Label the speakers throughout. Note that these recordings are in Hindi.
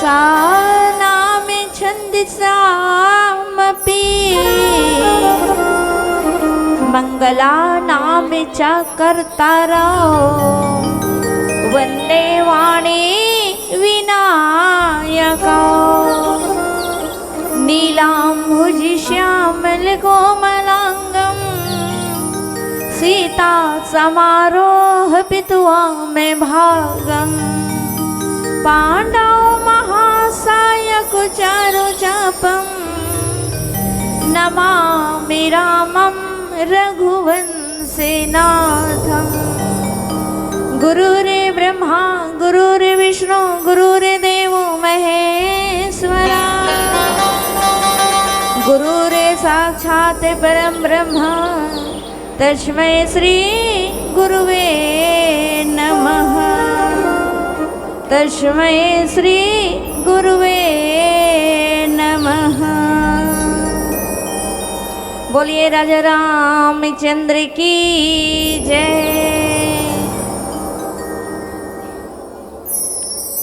Speaker 1: नाम छंदसामपि मंगला नाम च कर्तारो वंदे वाणी विनायको नीलांभुज श्यामल कोमलांगम सीता समारोह पितुआ में भागम पांडव महासायक चारु चापम नमामि रामं रघुवंशनाथम गुरुरे ब्रह्मा गुरुरे विष्णु गुरुरे देवो महेश्वरा गुरुरे साक्षात् परम ब्रह्म तस्मै श्री गुरुवे नमः तस्मै श्री गुरुवे नमः। बोलिए राजा रामचंद्र की जय।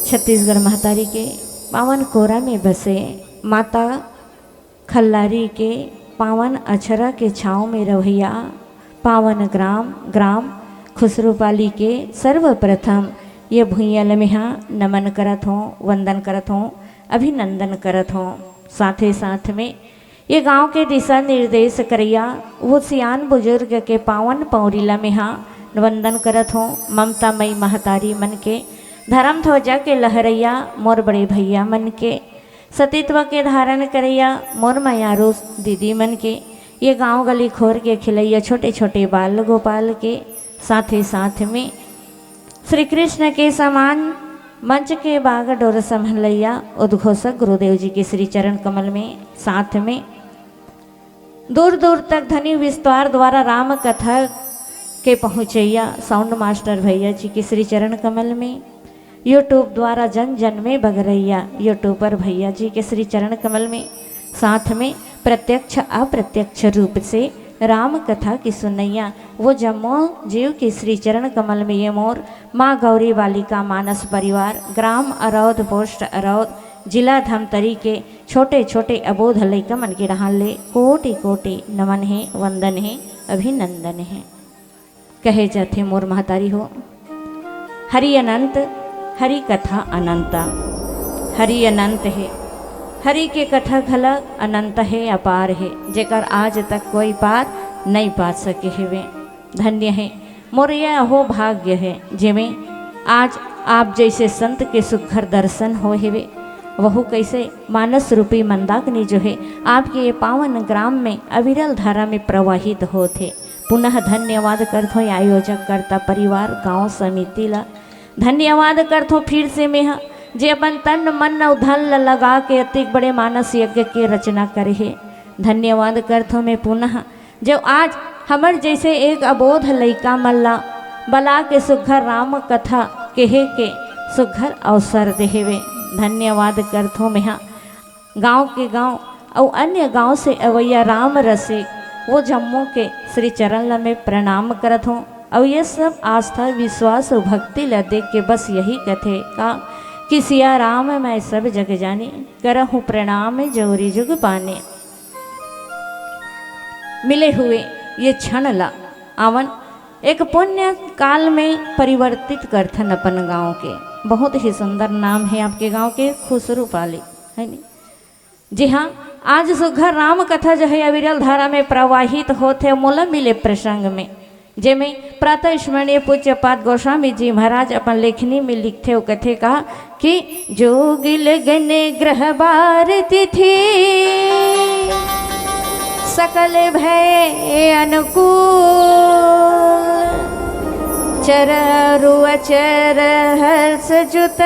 Speaker 1: छत्तीसगढ़ महतारी के पावन कोरा में बसे माता खल्लारी के पावन अक्षरा के छाँव में रवैया पावन ग्राम खुसरूपाली के सर्वप्रथम ये भुइयल में नमन करत हों, वंदन करत हों, अभिनंदन करत हों। साथ ही साथ में ये गांव के दिशा निर्देश करैया वो सियान बुजुर्ग के पावन पौरीला में वंदन करत हों। ममता मई महतारी मन के धर्म ध्वजा के लहरैया मोर बड़े भैया मन के सतीत्व के धारण करैया मोर मयारू दीदी मन के ये गांव गली खोर के खिलैया छोटे छोटे बाल गोपाल के साथ ही साथ में श्री कृष्ण के समान मंच के बाग डोर संभलैया उद्घोषक गुरुदेव जी के श्री चरण कमल में साथ में दूर दूर तक ध्वनि विस्तार द्वारा राम कथा के पहुँचैया साउंड मास्टर भैया जी के श्री चरण कमल में यूट्यूब द्वारा जन जन में बगरैया यूट्यूबर भैया जी के श्री चरण कमल में साथ में प्रत्यक्ष अप्रत्यक्ष रूप से राम कथा की सुनैया वो जम्मू जीव के श्री चरण कमल में ये मोर माँ गौरी बालिका मानस परिवार ग्राम अरौद पोस्ट अरौद जिला धमतरी के छोटे छोटे अबोध लैका मन के रहा ले कोटि कोटि नमन है वंदन है अभिनंदन है। कहे जाते मोर महतारी हो हरि अनंत हरि कथा अनंता हरि अनंत है हरि के कथा खलक अनंत है अपार है जेकर आज तक कोई पार नहीं पा सके हेवे। धन्य है मोर यह हो भाग्य है जिमें आज आप जैसे संत के सुखर दर्शन हो हेवे। वहु कैसे मानस रूपी मंदाकिनी जो है आपके ये पावन ग्राम में अविरल धारा में प्रवाहित होते। पुनः धन्यवाद करथो आयोजक करता परिवार गांव समिति ला धन्यवाद करथो फिर से मैं जे अपन तन मन और धन लगा के अतिक बड़े मानस यज्ञ के रचना करे है। धन्यवाद करथो मैं पुनः जो आज हमर जैसे एक अबोध लैका मल्ला बला के सुघर राम कथा कहे के सुघर अवसर देवे। धन्यवाद करथो मैं गांव के गांव और अन्य गांव से अवैया राम रसिक वो जम्मू के श्री चरण में प्रणाम करत हूँ। और ये सब आस्था विश्वास और भक्ति ला देख के बस यही कथे का कि सिया राम मैं सब जग जाने करहूँ प्रणाम जोरी जुग पाने। मिले हुए ये क्षण ला आवन एक पुण्य काल में परिवर्तित करथन अपन गांव के। बहुत ही सुंदर नाम है आपके गांव के खुसरूपाली है नी। जी हाँ आज सुघर राम कथा जो है अविरल धारा में प्रवाहित होते मोला मिले प्रसंग में जेमें प्रातः स्मरणीय पूज्य पाद गोस्वामी जी महाराज अपन लेखनी में लिखते हो कथे कहा कि जोगिल गने ग्रह बार तिथि सकल भय अनुकूल चररु अचर हर्ष जुत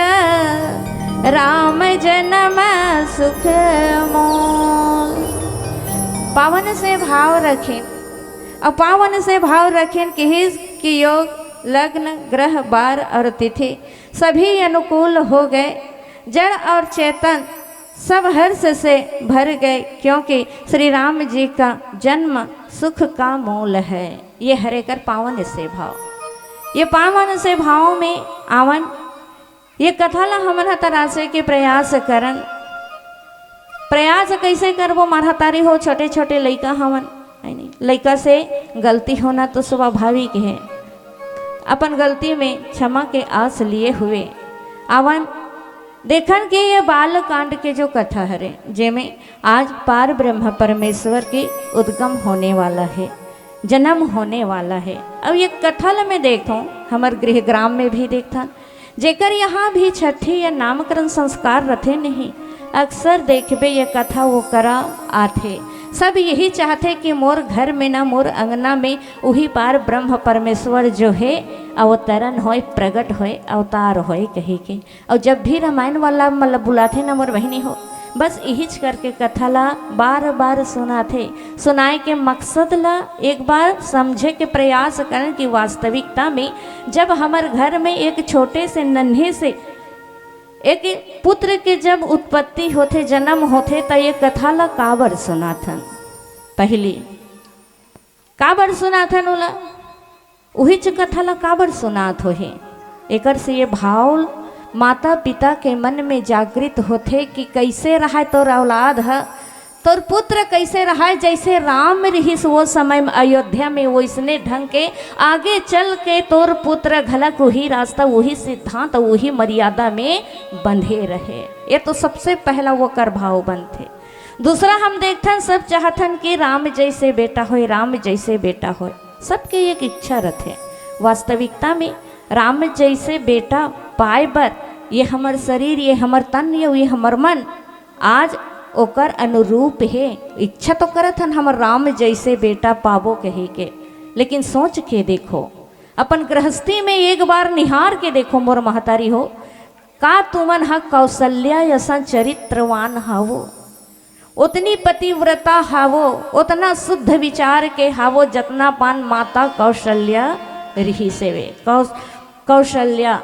Speaker 1: राम जन्म सुख मोल। पावन से भाव रखें और पावन से भाव रखें कि हिस की योग लग्न ग्रह बार और तिथि सभी अनुकूल हो गए। जड़ और चेतन सब हर्ष से भर गए क्योंकि श्री राम जी का जन्म सुख का मूल है। ये हरे कर पावन से भाव, ये पावन से भाव में आवन ये कथा ला हमन तरासे के प्रयास करन। प्रयास कैसे करबो मारहतारी हो, छोटे छोटे लइका हमन है नहीं। लइका से गलती होना तो स्वाभाविक है। अपन गलती में क्षमा के आस लिए हुए आवन देखन के ये बाल कांड के जो कथा हरे, जेमें आज पार ब्रह्म परमेश्वर की उद्गम होने वाला है, जन्म होने वाला है। अब ये कथा ला मैं देखता हूँ, हमार गृह ग्राम में भी देखता, जेकर यहाँ भी छठी या नामकरण संस्कार रथे नहीं। अक्सर देखबे ये कथा वो करा आथे। सब यही चाहते कि मोर घर में ना मोर अंगना में वही पार ब्रह्म परमेश्वर जो है अवतरण होए, प्रकट होए, अवतार होए कही के। और जब भी रामायण वाला मतलब बुलाते ना मोर बहिनी हो, बस यही करके कथा ला बार बार सुनाते। सुनाए के मकसद ला एक बार समझे के प्रयास करें कि वास्तविकता में जब हमारे घर में एक छोटे से नन्हे से एक पुत्र के जब उत्पत्ति होते, जन्म होते, तो ये कथा ला काबर सुनाथन। पहली काबर सुनाथन ओला वही कथा ला काबर सुनात हो है। एकर से ये भाव माता पिता के मन में जागृत होते कि कैसे रहा तोर औलाद है, तोर पुत्र कैसे रहा, जैसे राम रहीस वो समय में अयोध्या में, वैसने ढंग के आगे चल के तोर पुत्र घलक वही रास्ता, वही सिद्धांत, वही मर्यादा में बंधे रहे। ये तो सबसे पहला वो कर भाव बनते। दूसरा हम देखथन सब चाहथन कि राम जैसे बेटा हो, राम जैसे बेटा हो, सबके एक इच्छा रथे। वास्तविकता में राम जैसे बेटा पाए बर ये हमर शरीर, ये हमर तन, ये हमर मन आज ओकर अनुरूप है। इच्छा तो करत हन हमर राम जैसे बेटा पाबो कही के, लेकिन सोच के देखो, अपन गृहस्थी में एक बार निहार के देखो मोर महतारी हो, का तुमन हा कौशल्या यसा चरित्रवान हावो, उतनी पतिव्रता हावो, उतना शुद्ध विचार के हावो जतना पान माता कौशल्या रही सेवे। कौशल्या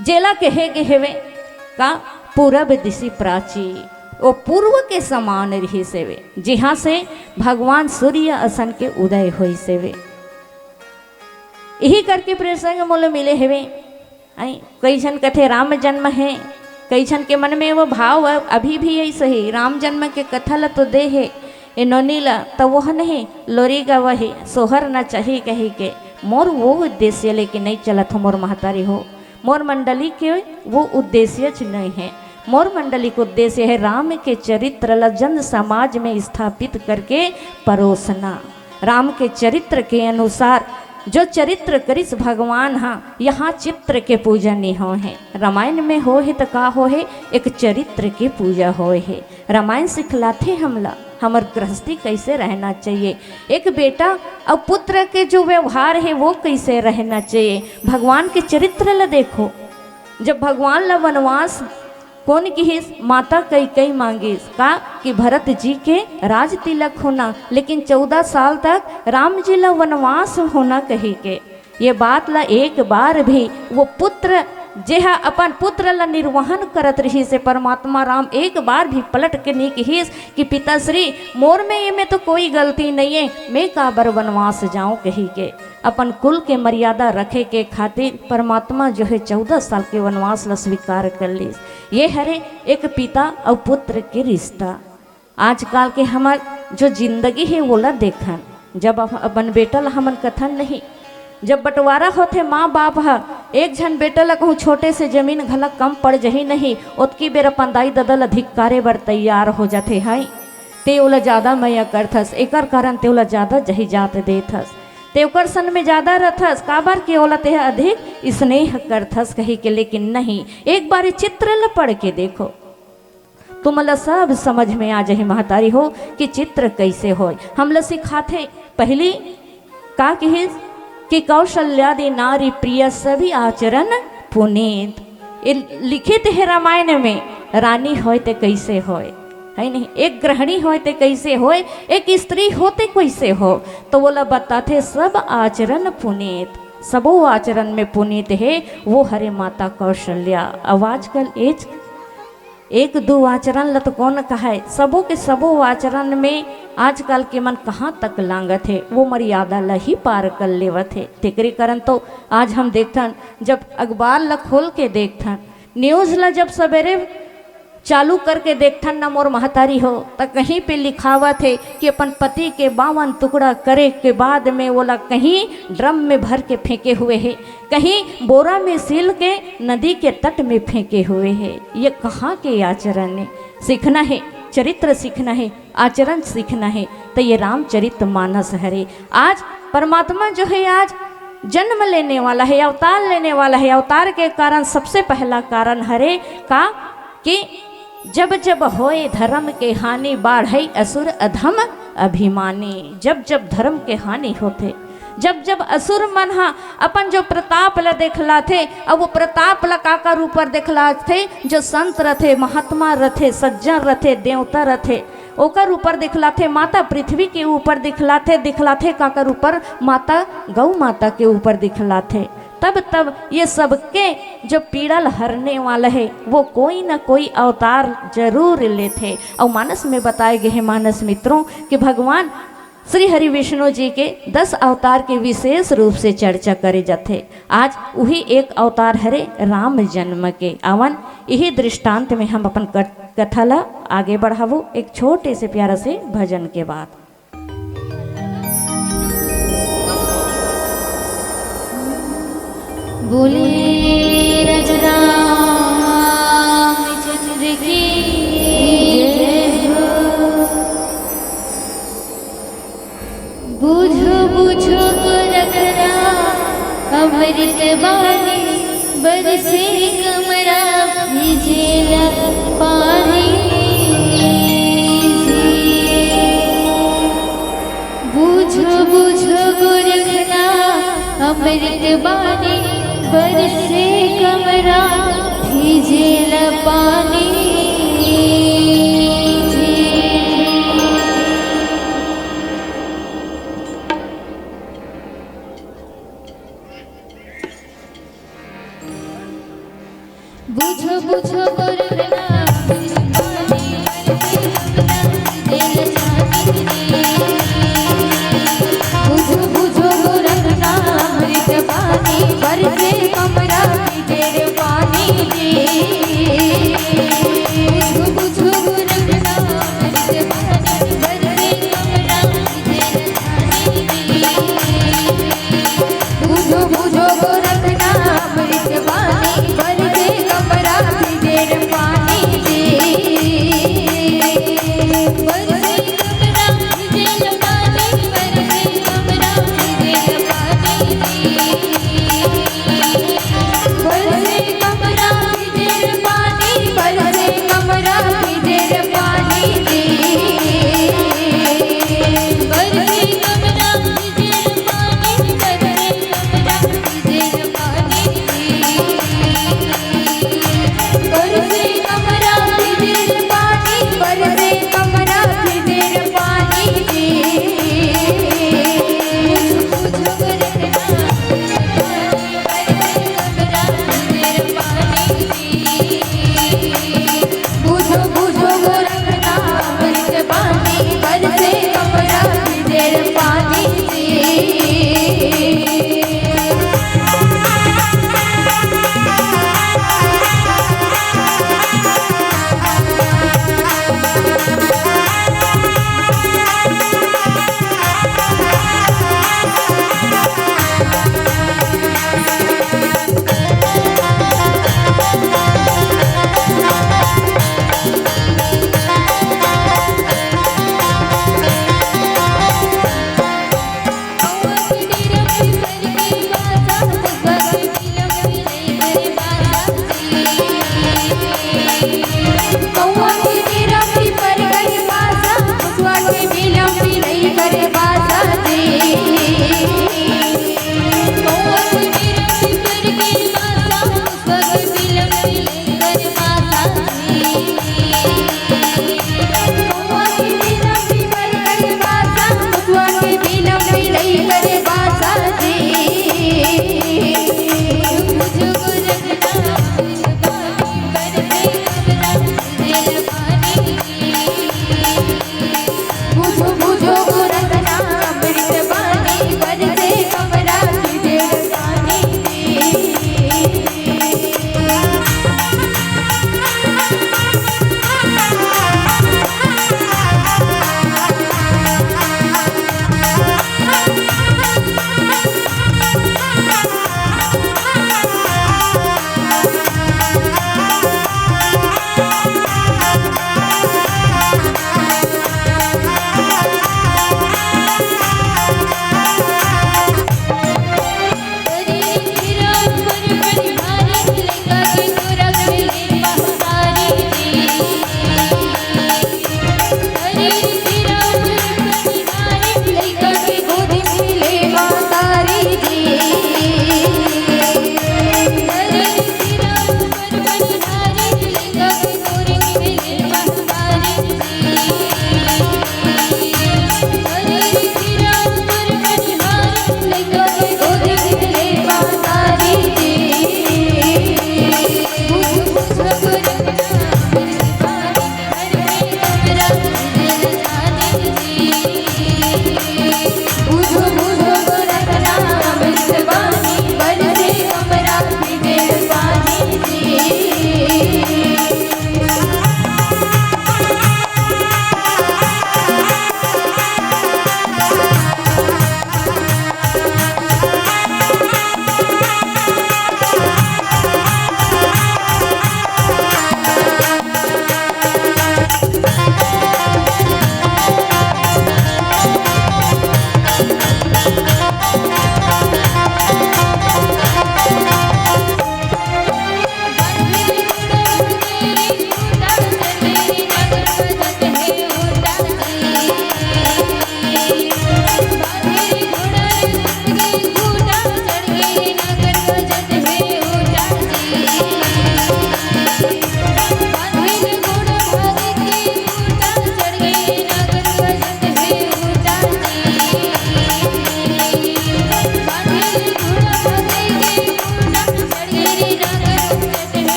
Speaker 1: जेला कहे के हेवे का पूरब दिशि प्राची, वो पूर्व के समान रही सेवे, जहाँ से भगवान सूर्य असन के उदय हुई सेवे। यही करके प्रसंग मोल मिले हेवे। कई जन कथे राम जन्म है, कई जन के मन में वो भाव है अभी भी यही सही, राम जन्म के कथा ला तो दे है इन्होंने ला तो वह नहीं लोरी गा वही सोहर न चाहिए कही के। मोर वो उद्देश्य लेके नहीं चलत हो मोर महतारी हो, मोर मंडली के वो उद्देश्य नहीं है। मोर मंडली का उद्देश्य है राम के चरित्र ला जन समाज में स्थापित करके परोसना। राम के चरित्र के अनुसार जो चरित्र करिस भगवान, हाँ यहाँ चित्र के पूजा नहीं हो है। रामायण में हो है तो का हो है, एक चरित्र की पूजा हो है। रामायण सिखलाते हमला हमर गृहस्थी कैसे रहना चाहिए, एक बेटा और पुत्र के जो व्यवहार है वो कैसे रहना चाहिए। भगवान के चरित्र ला देखो, जब भगवान ला वनवास कौन की माता कई मांगी का कि भरत जी के राज तिलक होना, लेकिन 14 साल तक राम जी ला वनवास होना कही के। ये बात ला एक बार भी वो पुत्र जेहा अपन पुत्र ला निर्वहन करत रही से परमात्मा राम एक बार भी पलट के नहीं कही कि पिताश्री मोर में ये में तो कोई गलती नहीं है, मैं काबर वनवास जाऊं कही के। अपन कुल के मर्यादा रखे के खातिर परमात्मा जो है 14 साल के वनवास ला स्वीकार कर ली। ये हरे एक पिता और पुत्र के रिश्ता। आजकल के हमार जो जिंदगी है वो ला देखन, जब अपन बेटा ला हमन कथन नहीं, जब बंटवारा होते माँ बाप है एक झन बेटा ला कहूँ छोटे से जमीन घलक कम पड़ जही नहीं, उतकी बेर अपन दाई ददल अधिकारे बर तैयार हो जाते हैं। ते ओला ज़्यादा मैया करथस, एकर कारण ते ओला ज़्यादा जही जात देथस, ते ओकर सन में ज़्यादा रथस, काबर के ओला ते अधिक स्नेह करथस कही के। लेकिन नहीं, एक बार चित्र ला पढ़ के देखो, तुमला सब समझ में आ जाए महतारी हो कि चित्र कैसे हो। हम ला सिखाते पहली का कि कौशल्यादि नारी प्रिय सभी आचरण पुनीत। लिखित है रामायण में, रानी होय ते कैसे होय है नहीं, एक गृहिणी होय ते कैसे होय, एक स्त्री होते कैसे हो, तो बोला बताते सब आचरण पुनीत, सबो आचरण में पुनीत है वो हरे माता कौशल्या। अब आजकल एक दो आचरण लत कौन कहा, सबों के सबों आचरण में आजकल के मन कहाँ तक लांगत है, वो मर्यादा ला ही पार कर लेवत है। तेकरे कारण तो आज हम देखथन, जब अखबार ला खोल के देखथन, न्यूज़ ला जब सवेरे चालू करके देखथन न मोर महतारी हो, तो कहीं पे लिखावत है कि अपन पति के 52 टुकड़ा करे के बाद में वो कहीं ड्रम में भर के फेंके हुए है, कहीं बोरा में सील के नदी के तट में फेंके हुए है। ये कहाँ के आचरण है? सीखना है, चरित्र सीखना है, आचरण सीखना है, तो ये रामचरित मानस हरे। आज परमात्मा जो है आज जन्म लेने वाला है, अवतार लेने वाला है। अवतार के कारण सबसे पहला कारण हरे का कि जब जब होए धर्म के हानि, बाढ़ई असुर अधम अभिमानी। जब जब धर्म के हानि होते, जब जब असुर मन हा अपन जो प्रताप ला देखला थे, अब वो प्रताप ला काकर ऊपर देखला थे, जो संत रथे, महात्मा रथे, सज्जन रथे, देवता रथे, ओकर ऊपर दिखला थे, माता पृथ्वी के ऊपर दिखला थे काकर ऊपर, माता गौ माता के ऊपर दिखला थे। तब ये सबके जो पीड़ल हरने वाला है वो कोई ना कोई अवतार जरूर लेते। और मानस में बताए गए हैं मानस मित्रों कि भगवान श्री हरि विष्णु जी के 10 अवतार के विशेष रूप से चर्चा करे जाते। आज वही एक अवतार हरे राम जन्म के आवन। यही दृष्टांत में हम अपन कथा ला आगे बढ़ावो एक छोटे से प्यारा से भजन के बाद।
Speaker 2: बोले रजराम चंद्र की जय हो। बूझो बूझो को रखना अमृत बानी, बरसे कमरा भिजेला पानी। बूझो बूझो को रखना अमृत बानी, बरसे कमरा भिजेला पानी। बूझो बूझो को रखना बूझो बूझो को रखना अमृत पानी, बरसे कमरा भिजेला पानी। बूझो बूझो को रखना अमृत पानी, बरसे कमरा भिजेला पानी। बूझो बूझो को रखना अमृत पानी, बरसे कमरा भिजेला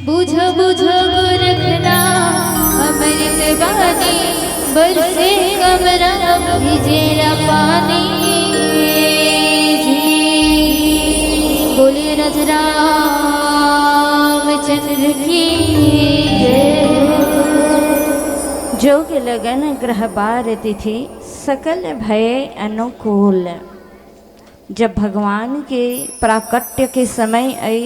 Speaker 2: बुझो बुझो गोरखना अमृत बानी बरसे कमरा भिजेरा पानी जी। बोले राज रामचंद्र की जय।
Speaker 1: जोग लगन ग्रह बार तिथि सकल भय अनुकूल। जब भगवान के प्राकट्य के समय आई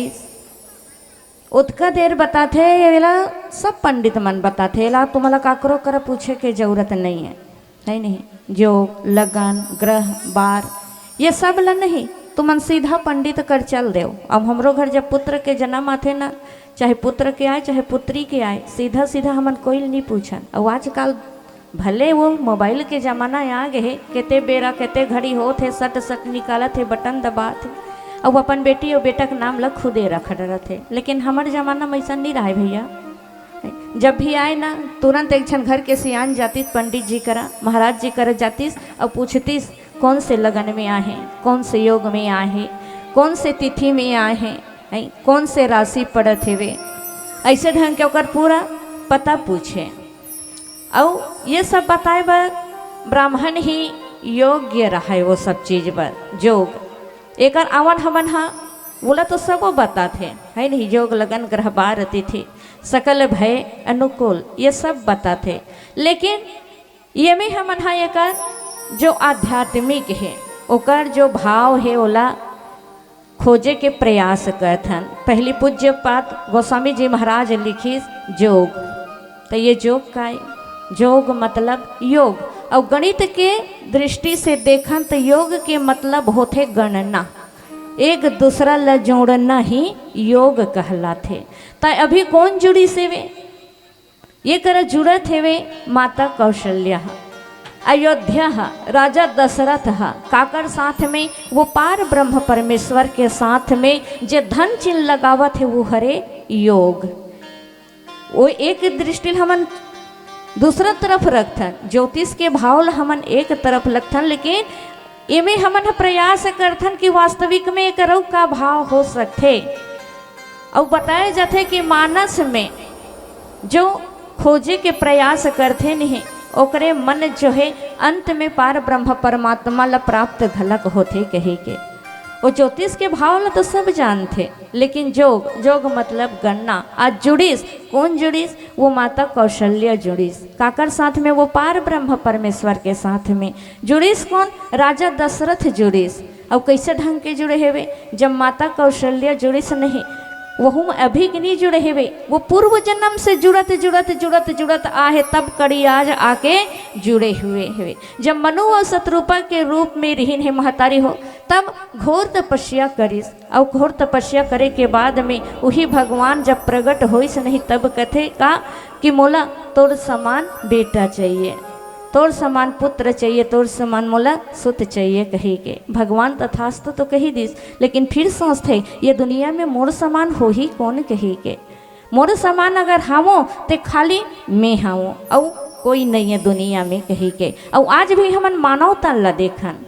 Speaker 1: उतका देर बताते ये वेला सब पंडित मन बताते ला तुम्हाला काकरो कर पूछे के जरूरत नहीं है नहीं। जोग लगन ग्रह बार ये सब ला नहीं तुमन सीधा पंडित कर चल देव। अब हमरो घर जब पुत्र के जन्म आते ना चाहे पुत्र के आए चाहे पुत्री के आए सीधा सीधा हमन कोई नहीं पूछन। और आजकल भले वो मोबाइल के ज़माना आ गए केते बेरा केते घड़ी होत है सट सट निकालत है बटन दबात है और अपन बेटी और बेटा के नाम ला खुदे रख रहते। लेकिन हमारे ज़माना में ऐसा नहीं रहा भैया। जब भी आए ना तुरंत एक क्षण घर के सियान जाती पंडित जी करा महाराज जी करा जातीस और पूछतीस कौन से लगन में आए कौन से योग में आए कौन से तिथि में आए कौन से राशि पड़त है वे ऐसे ढंग के ओकर पूरा पता पूछे और ये सब बताए बर ब्राह्मण ही योग्य रहा है वो सब चीज़ पर जोग एक आवन हमन हा बोला तो सब बताते है नहीं। योग लगन ग्रह बार तिथि सकल भय अनुकूल ये सब बताते। लेकिन ये में हमन हा एक जो आध्यात्मिक है ओकर जो भाव है ओला खोजे के प्रयास करथन। पहली पूज्य पाठ गोस्वामी जी महाराज लिखी जोग। तो ये जोग का है जोग मतलब योग और गणित के दृष्टि से देखन तो योग के मतलब होते गणना एक दूसरा ला जोड़ना ही योग कहलाते। तो अभी कौन जुड़ी से वे ये कर जुड़त है वे माता कौशल्या अयोध्या राजा दशरथ काकर साथ में वो पार ब्रह्म परमेश्वर के साथ में जो धन चिन्ह लगावत है वो हरे योग। वो एक दृष्टि हमन दूसरा तरफ रखथन ज्योतिष के भाव हमन एक तरफ रखथन। लेकिन इमें हमन प्रयास करथन कि वास्तविक में करो का भाव हो सकते। और बताया जाते कि मानस में जो खोजे के प्रयास करते नहीं ओकरे मन जो है अंत में पार ब्रह्म परमात्मा ला प्राप्त घलक होते कहे के। वो ज्योतिष के भाव ला तो सब जानते लेकिन जोग जोग मतलब गणना। आज जुड़ीस कौन जुड़ीस वो माता कौशल्या जुड़ीस काकर साथ में वो पार ब्रह्म परमेश्वर के साथ में जुड़ीस कौन राजा दशरथ जुड़ीस। और कैसे ढंग के जुड़े हेवे जब माता कौशल्या जुड़ीस नहीं वह अभी के नहीं जुड़े हेवे वो पूर्व जन्म से जुड़त जुड़त जुड़त जुड़त आहे तब कड़ी आज आके जुड़े हुए हुए। जब मनु और शत्रुपा के रूप में रहीन है महतारी हो तब घोर तपस्या करीस और घोर तपस्या करे के बाद में वही भगवान जब प्रकट होइस नहीं तब कथे का कि मोला तोर समान बेटा चाहिए तोर समान पुत्र चाहिए तोर समान मोला सुत चाहिए कही के। भगवान तथास्तु तो कही दिस लेकिन फिर सोचते ये दुनिया में मोर समान हो ही कौन कही के। मोर समान अगर हावो तो खाली मैं हावो और कोई नहीं है दुनिया में कही के। और आज भी हमन मानवता ला देखन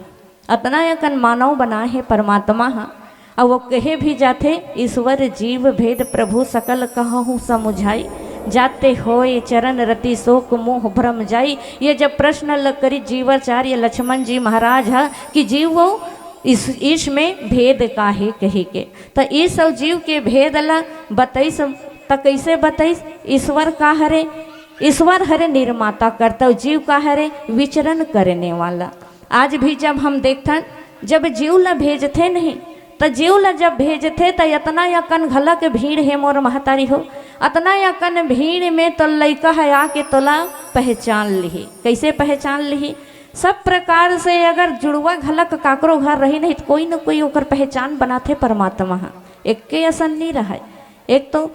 Speaker 1: अतना यकन मानव बना है परमात्मा और वो कहे भी जाते ईश्वर जीव भेद प्रभु सकल कहूँ समुझाई जाते होए चरण रति शोक मोह भ्रम जाई। ये जब प्रश्न करी जीवाचार्य लक्ष्मण जी महाराज है कि जीव वो इस में भेद का है कहे के। तो ये सब जीव के भेद ला बताइस तो कैसे बताइस ईश्वर का हरे ईश्वर हरे निर्माता करता जीव का हरे विचरण करने वाला। आज भी जब हम देखते जब जीव ला भेजते नहीं तो जीव ला जब भेजते तो इतना यकन घलक भीड़ है मोर महतारी हो अतना यकन भीड़ में तो लइका है आके तोला पहचान ली। कैसे पहचान ली सब प्रकार से अगर जुड़वा घलक काकरो घर रही नहीं तो कोई न कोई ओकर पहचान बनाते परमात्मा एक के असन नहीं रहा। एक तो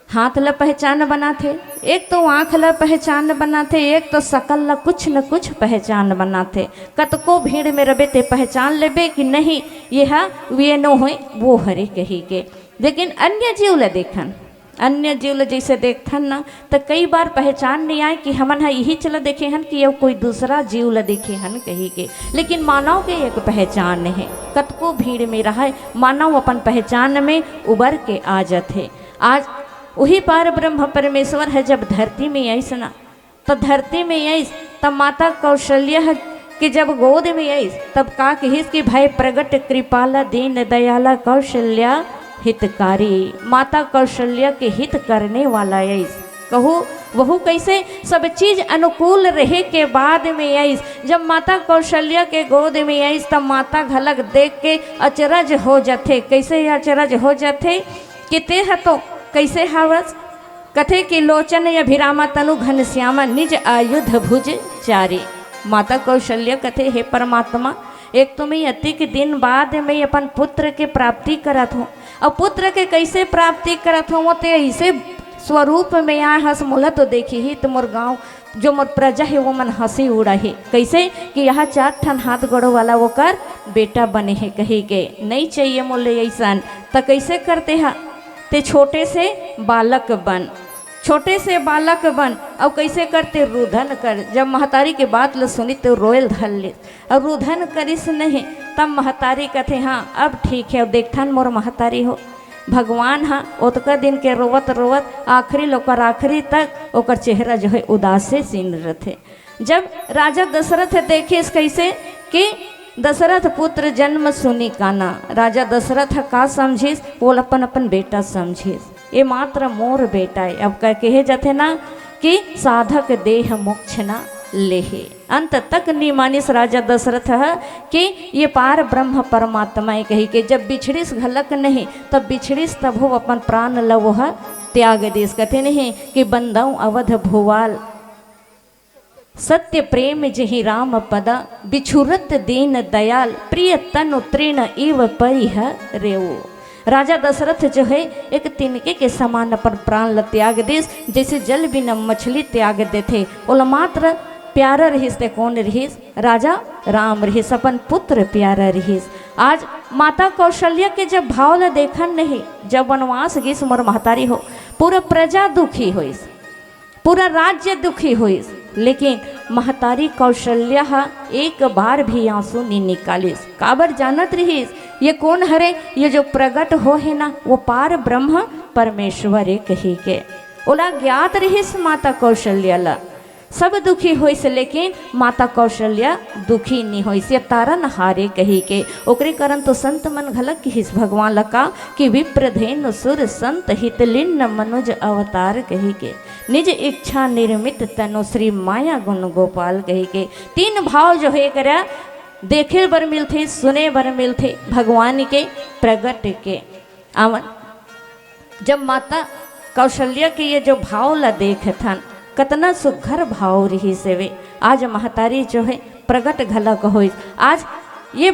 Speaker 1: हाथ ला पहचान बनाते एक तो आँख ला पहचान बनाते एक तो सकल ला कुछ न कुछ पहचान बनाते। कतको भीड़ में रबे ते पहचान लेबे कि नहीं यह वे न हो वो हरे कही के। लेकिन अन्य जीव ला देखन अन्य जीव ला जैसे देखथन ना तो कई बार पहचान नहीं आए कि हमन यही चला देखे हन कि अब कोई दूसरा जीव ला देखे हन कही के। लेकिन मानव के एक पहचान है कतको भीड़ में रहा मानव अपन पहचान में उबर के आ जाते। आज वही पार ब्रह्म परमेश्वर है जब धरती में आईस ना, तो धरती में आईस तब माता कौशल्या है कि जब गोद में आईस तब का कहिस कि भाई प्रगट कृपाला दीन दयाला कौशल्या हितकारी। माता कौशल्या के हित करने वाला आईस। कहूँ वहू कैसे सब चीज अनुकूल रहे के बाद में आईस। जब माता कौशल्या के गोद में आईस तब माता घलक देख के अचरज हो जाते। कैसे अचरज हो जाते कि ते हतो कैसे हावस कथे कि लोचन अभिरामा तनु घनश्यामा निज आयुध भुज चारी। माता कौशल्या कथे हे परमात्मा, एक तो मैं अति के दिन बाद मैं अपन पुत्र के प्राप्ति करत हूँ, और पुत्र के कैसे प्राप्ति करत हूँ वो तो ऐसे स्वरूप में यहाँ हंस मोला तो देखी ही तो मोर गाँव जो मोर प्रजा है वो मन हंसी उड़ा है। कैसे कि यहाँ 4 ठन हाथ गोड़ो वाला वो कर बेटा बने है कही के नहीं चाहिए मोले ऐसा। तो कैसे करते हैं ते छोटे से बालक बन, छोटे से बालक बन। और कैसे करते रुधन कर। जब महतारी के बात ल सुनी तो रोयल धल ले और रुधन करिस नहीं तब महतारी कहते हाँ अब ठीक है। अब देखथन मोर महतारी हो भगवान हाँ ओतका दिन के रोवत रोवत आखिरी लोकर आखिरी तक ओकर चेहरा जो है उदास से सीन रहते। जब राजा दशरथ देखिस कैसे कि दशरथ पुत्र जन्म सुनी काना, राजा दशरथ का समझिस वो अपन अपन बेटा समझिस ये मात्र मोर बेटा है। अब कह कहे जाते ना कि साधक देह मोक्ष ना लेहे। अंत तक निमानिस राजा दशरथ है कि ये पार ब्रह्म परमात्मा है कही के जब बिछड़िस घलक नहीं तब बिछड़िस तब हो अपन प्राण लव त्याग देश। कहते नहीं कि बंदाऊ अवध भुवाल सत्य प्रेम जहि राम पदा बिछुरत दीन दयाल प्रिय तनु तृण इव परिह रेऊ। राजा दशरथ जो है एक तिनके के समान अपन प्राण ल त्याग देश, जैसे जल बिना मछली त्याग देते। ओला मात्र प्यारा रहीस ते कौन रहीस? राजा राम रहीस, अपन पुत्र प्यारा रहीस। आज माता कौशल्या के जब भाव ल देखन नहीं, जब वनवास गिस मोर महतारी हो पूरा प्रजा दुखी होइस, पूरा राज्य दुखी होइस, लेकिन महतारी कौशल्या एक बार भी आंसू नहीं निकालिस। काबर जानत रहीस ये कौन हरे? ये जो प्रगट हो है ना वो पार ब्रह्म परमेश्वर है कही के। ओला ज्ञात रहीस माता कौशल्या ला सब दुखी होइस, लेकिन माता कौशल्या दुखी नहीं होइस, ये तारन हारे कही के। ओकरे कारण तो संत मन घलक किस भगवान लका कि विप्रधेनु सुर संत हितलिन्न मनुज अवतार कही के निज इच्छा निर्मित तनु श्री माया गुण गोपाल कही के। 3 भाव जो है करा देखे बर मिलते, सुने बर मिलते भगवान के प्रगट के आवन। जब माता कौशल्या के ये जो भाव ला देखथन कतना सुघर भाव रही सेवे। आज महतारी जो है प्रगट घलक हो। आज ये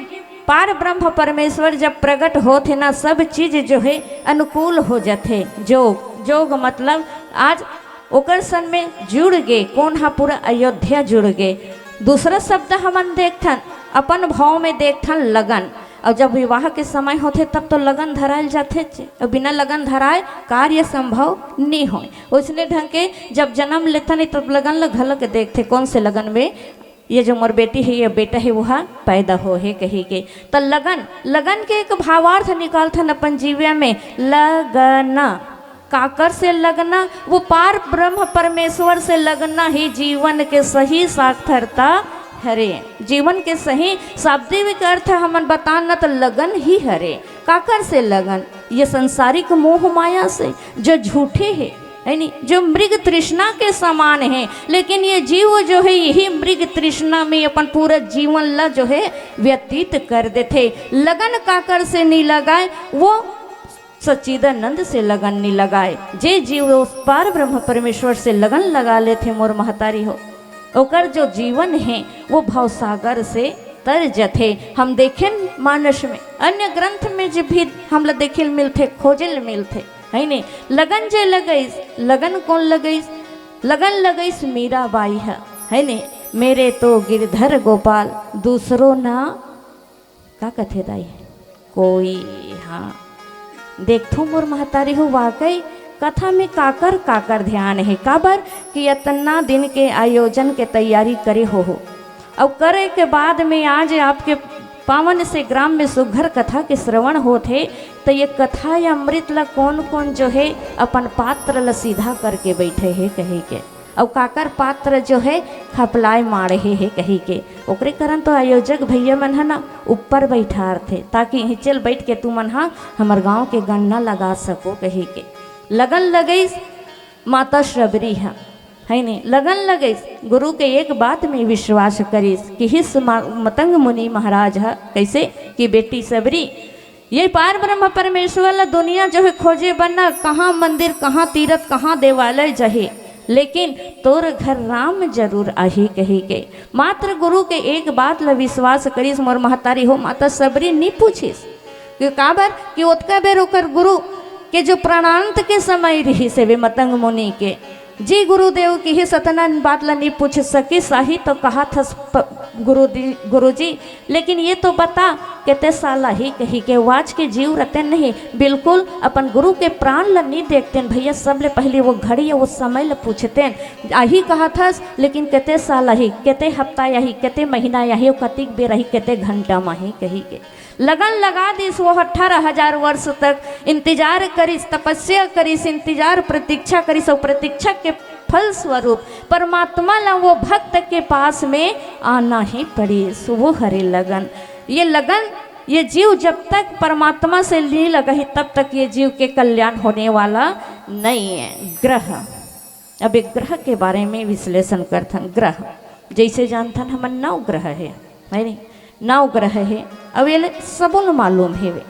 Speaker 1: पार ब्रह्म परमेश्वर जब प्रगट होते ना सब चीज जो है अनुकूल हो जाते। जोग जोग मतलब आज ओकर सन में जुड़ गए कौन हा पूरा अयोध्या जुड़ गए। दूसरा शब्द हमन देखथन अपन भाव में देखथन लगन। और जब विवाह के समय होते तब तो लगन धरायल जाते, और बिना लगन धराए कार्य संभव नहीं हो। उसने ढंग के जब जन्म लेता नहीं तब लगन ल घलक देखते कौन से लगन में ये जो मोर बेटी है ये बेटा है वह पैदा हो है कही के। तो लगन लगन के एक भावार्थ निकालथन अपन जीवन में। लगना काकर से लगना? वो पार ब्रह्म परमेश्वर से लगना ही जीवन के सही सार्थकता हरे। जीवन के सही शाब्दिक अर्थ हमन बताना तो लगन ही हरे। काकर से लगन? ये संसारिक मोह माया से जो झूठे है नहीं, जो मृग तृष्णा के समान है। लेकिन ये जीव जो है यही मृग तृष्णा में अपन पूरा जीवन ला जो है व्यतीत कर देते। लगन काकर से नहीं लगाए? वो सच्चिदानंद से लगन नहीं लगाए। जे जीव उस पार ब्रह्म परमेश्वर से लगन लगा लेते मोर महतारी हो ओकर जो जीवन है वो भवसागर से तर जथे। हम देखें मानस में अन्य ग्रंथ में जो भी हम लोग देखे मिलते खोजल मिलते है नहीं। लगन जे लगईस, लगन कौन लगईस? लगन लगईस मीराबाई है नहीं। मेरे तो गिरधर गोपाल दूसरों ना का कथे दाई कोई। हाँ देखो मोर महतारी हो वाकई कथा में काकर काकर ध्यान है। काबर कि इतना दिन के आयोजन के तैयारी करे हो और करे के बाद में आज आपके पावन से ग्राम में सुघर कथा के श्रवण होते तो ये कथा या अमृत ला कौन कौन जो है अपन पात्र ला सीधा करके बैठे है कही के और काकर पात्र जो है खपलाए मारे है कही के ओकरे कारण तो आयोजक भैया मन है ना ऊपर बैठार थे ताकि हिचल बैठ के तू मन हा हमार गाँव के गन्ना लगा सको कही के लगन लगे माता शबरी है नहीं लगन लगे गुरु के एक बात में विश्वास करीस कि हिस मतंग मुनि महाराज है कैसे कि बेटी सबरी ये पार ब्रह्म परमेश्वर ला दुनिया जो है खोजे बनना कहाँ मंदिर कहाँ तीर्थ कहाँ देवालय जहे लेकिन तोर घर राम जरूर आही कही के मात्र गुरु के एक बात ला विश्वास करीस मोर महतारी हो माता सबरी नहीं पूछिस कि काबर कि ओतका बेर ओकर गुरु के जो प्राणांत के समय रही से वे मतंग मुनि के जी गुरुदेव की ही सतना बात ला नहीं पूछ सकी सही तो कहा था गुरु जी लेकिन ये तो बता कहते साला ही कही के वाज के जीव रहते नहीं बिल्कुल अपन गुरु के प्राण ला नहीं देखते भैया सबले पहले वो घड़ी वो समय ला पूछते आही कहा था लेकिन कहते साला ही कहते हफ्ता यही कहते महीना यही कतिक बेर रही कहते घंटा माही कही के लगन लगा दिस वो 18,000 वर्ष तक इंतजार करिस तपस्या करिस इंतजार प्रतीक्षा करिस और प्रतीक्षा के फल स्वरूप परमात्मा ला वो भक्त के पास में आना ही पड़ी वो हरे लगन ये जीव जब तक परमात्मा से नहीं लगा ही तब तक ये जीव के कल्याण होने वाला नहीं है। ग्रह अब एक ग्रह के बारे में विश्लेषण करथन ग्रह जैसे जानथन हम 9 ग्रह है नहीं 9 ग्रह है अब ये सबों मालूम है वे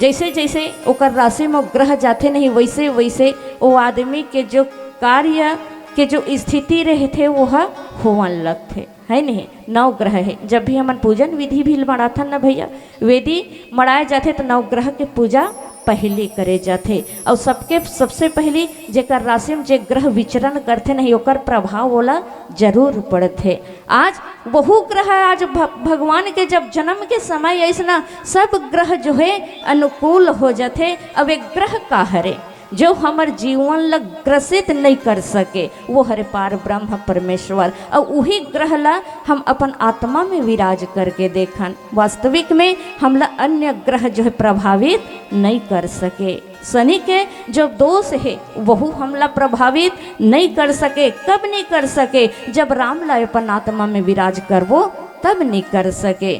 Speaker 1: जैसे जैसे ओकर राशि में ग्रह जाते नहीं वैसे वैसे वो आदमी के जो कार्य के जो स्थिति रहते वह होवन लगते है नहीं 9 ग्रह है। जब भी हमन पूजन विधि भी मड़ाथन न भैया वेदी मड़ाए जाते तो 9 ग्रह के पूजा पहले करे जाते और सबके सबसे पहले जेकर राशि में जे ग्रह विचरण करते नहीं ओकर प्रभाव वाला जरूर पड़ते। आज बहु ग्रह आज भगवान के जब जन्म के समय ऐसा सब ग्रह जो है अनुकूल हो जाते। अब एक ग्रह का हरे जो हमार जीवन ला ग्रसित नहीं कर सके वो हरे पार ब्रह्म परमेश्वर और वही ग्रह ला हम अपन आत्मा में विराज करके देखन वास्तविक में हमला अन्य ग्रह जो है प्रभावित नहीं कर सके। शनि के जो दोष है वह हमला प्रभावित नहीं कर सके। कब नहीं कर सके जब राम ला अपन आत्मा में विराज करवो तब नहीं कर सके।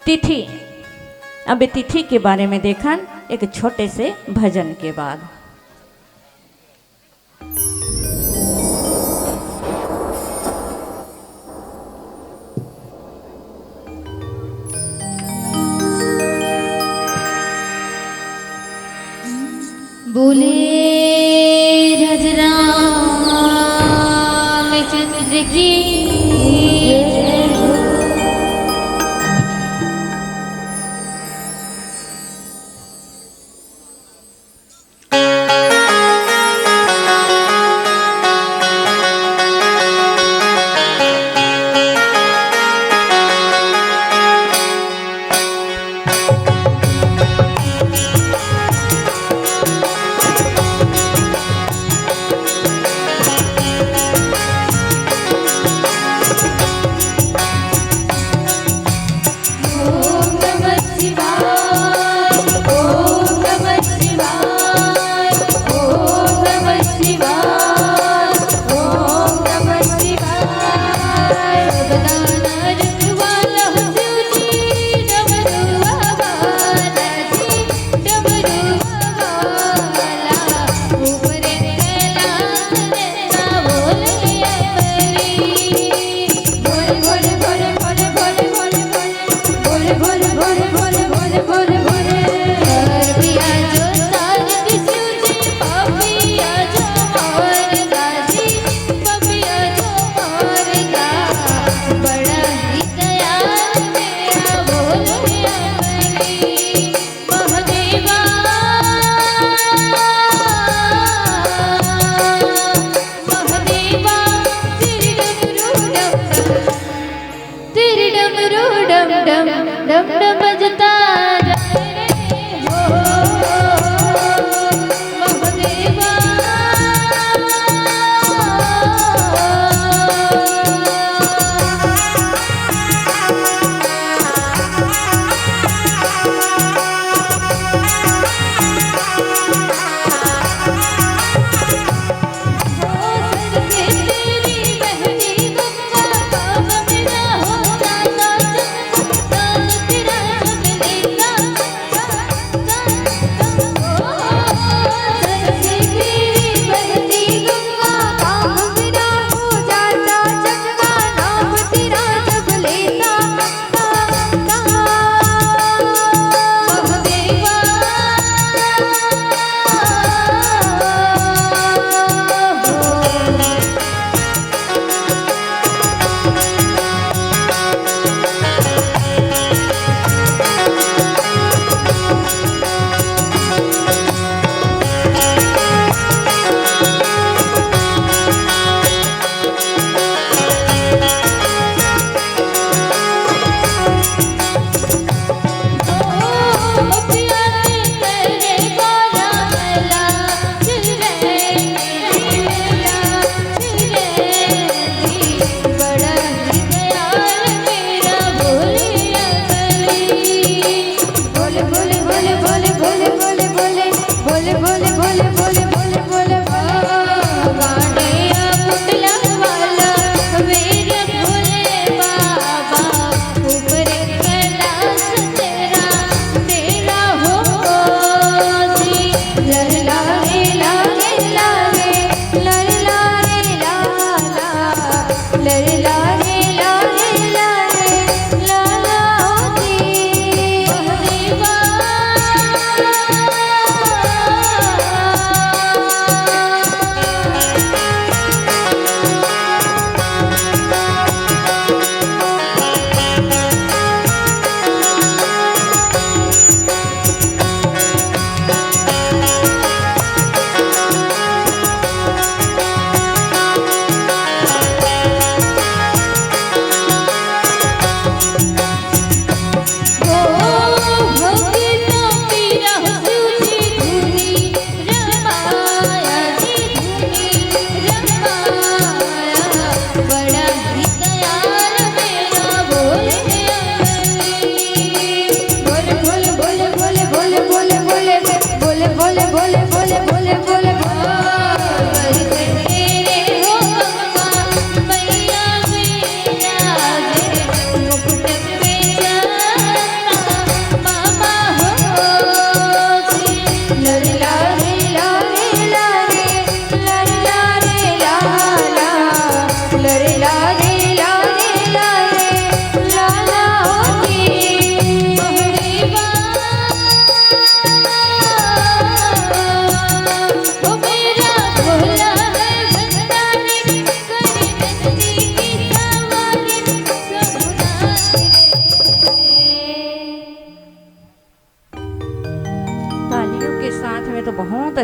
Speaker 1: तिथि अब तिथि के बारे में देखन एक छोटे से भजन के बाद।
Speaker 2: बोले राम चंद्र की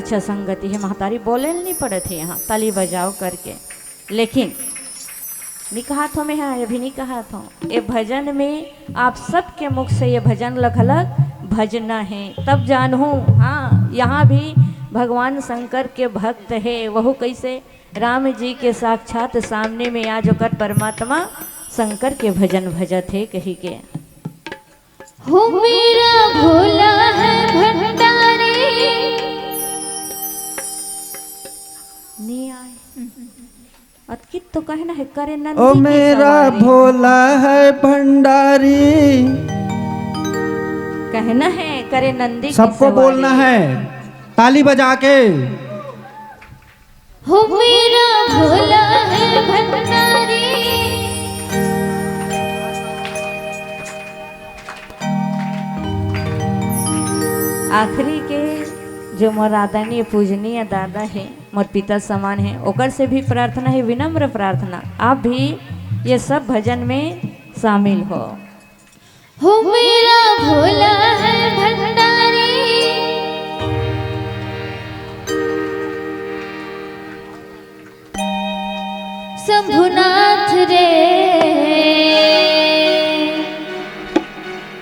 Speaker 1: अच्छा संगति है। महतारी बोले नहीं पड़े थे यहाँ ताली बजाओ करके, लेकिन निकहाथों में है अभी नहीं कहा था। ये भजन में आप सबके मुख से ये भजन लखलक भजना है तब जानू। हाँ, यहाँ भी भगवान शंकर के भक्त है, वह कैसे राम जी के साक्षात सामने में आज होकर परमात्मा शंकर के भजन भजत है कही के।
Speaker 2: हो मेरा भोला है भंडारी।
Speaker 1: नहीं आए अतकित तो कहना है करे नंदी
Speaker 3: ओ
Speaker 1: की
Speaker 3: मेरा
Speaker 1: सवारी।
Speaker 3: भोला है भंडारी।
Speaker 1: कहना है करे नंदी की
Speaker 3: सबको
Speaker 1: सवारी।
Speaker 3: बोलना है ताली बजा के।
Speaker 2: हो मेरा भोला है भंडारी।
Speaker 1: आखिरी के जो मोर आदरणीय पूजनीय दादा है, मोर पिता समान है, ओकर से भी प्रार्थना है, विनम्र प्रार्थना, आप भी ये सब भजन में शामिल हो
Speaker 2: मेरा भोला है भंडारी। शंभुनाथ रे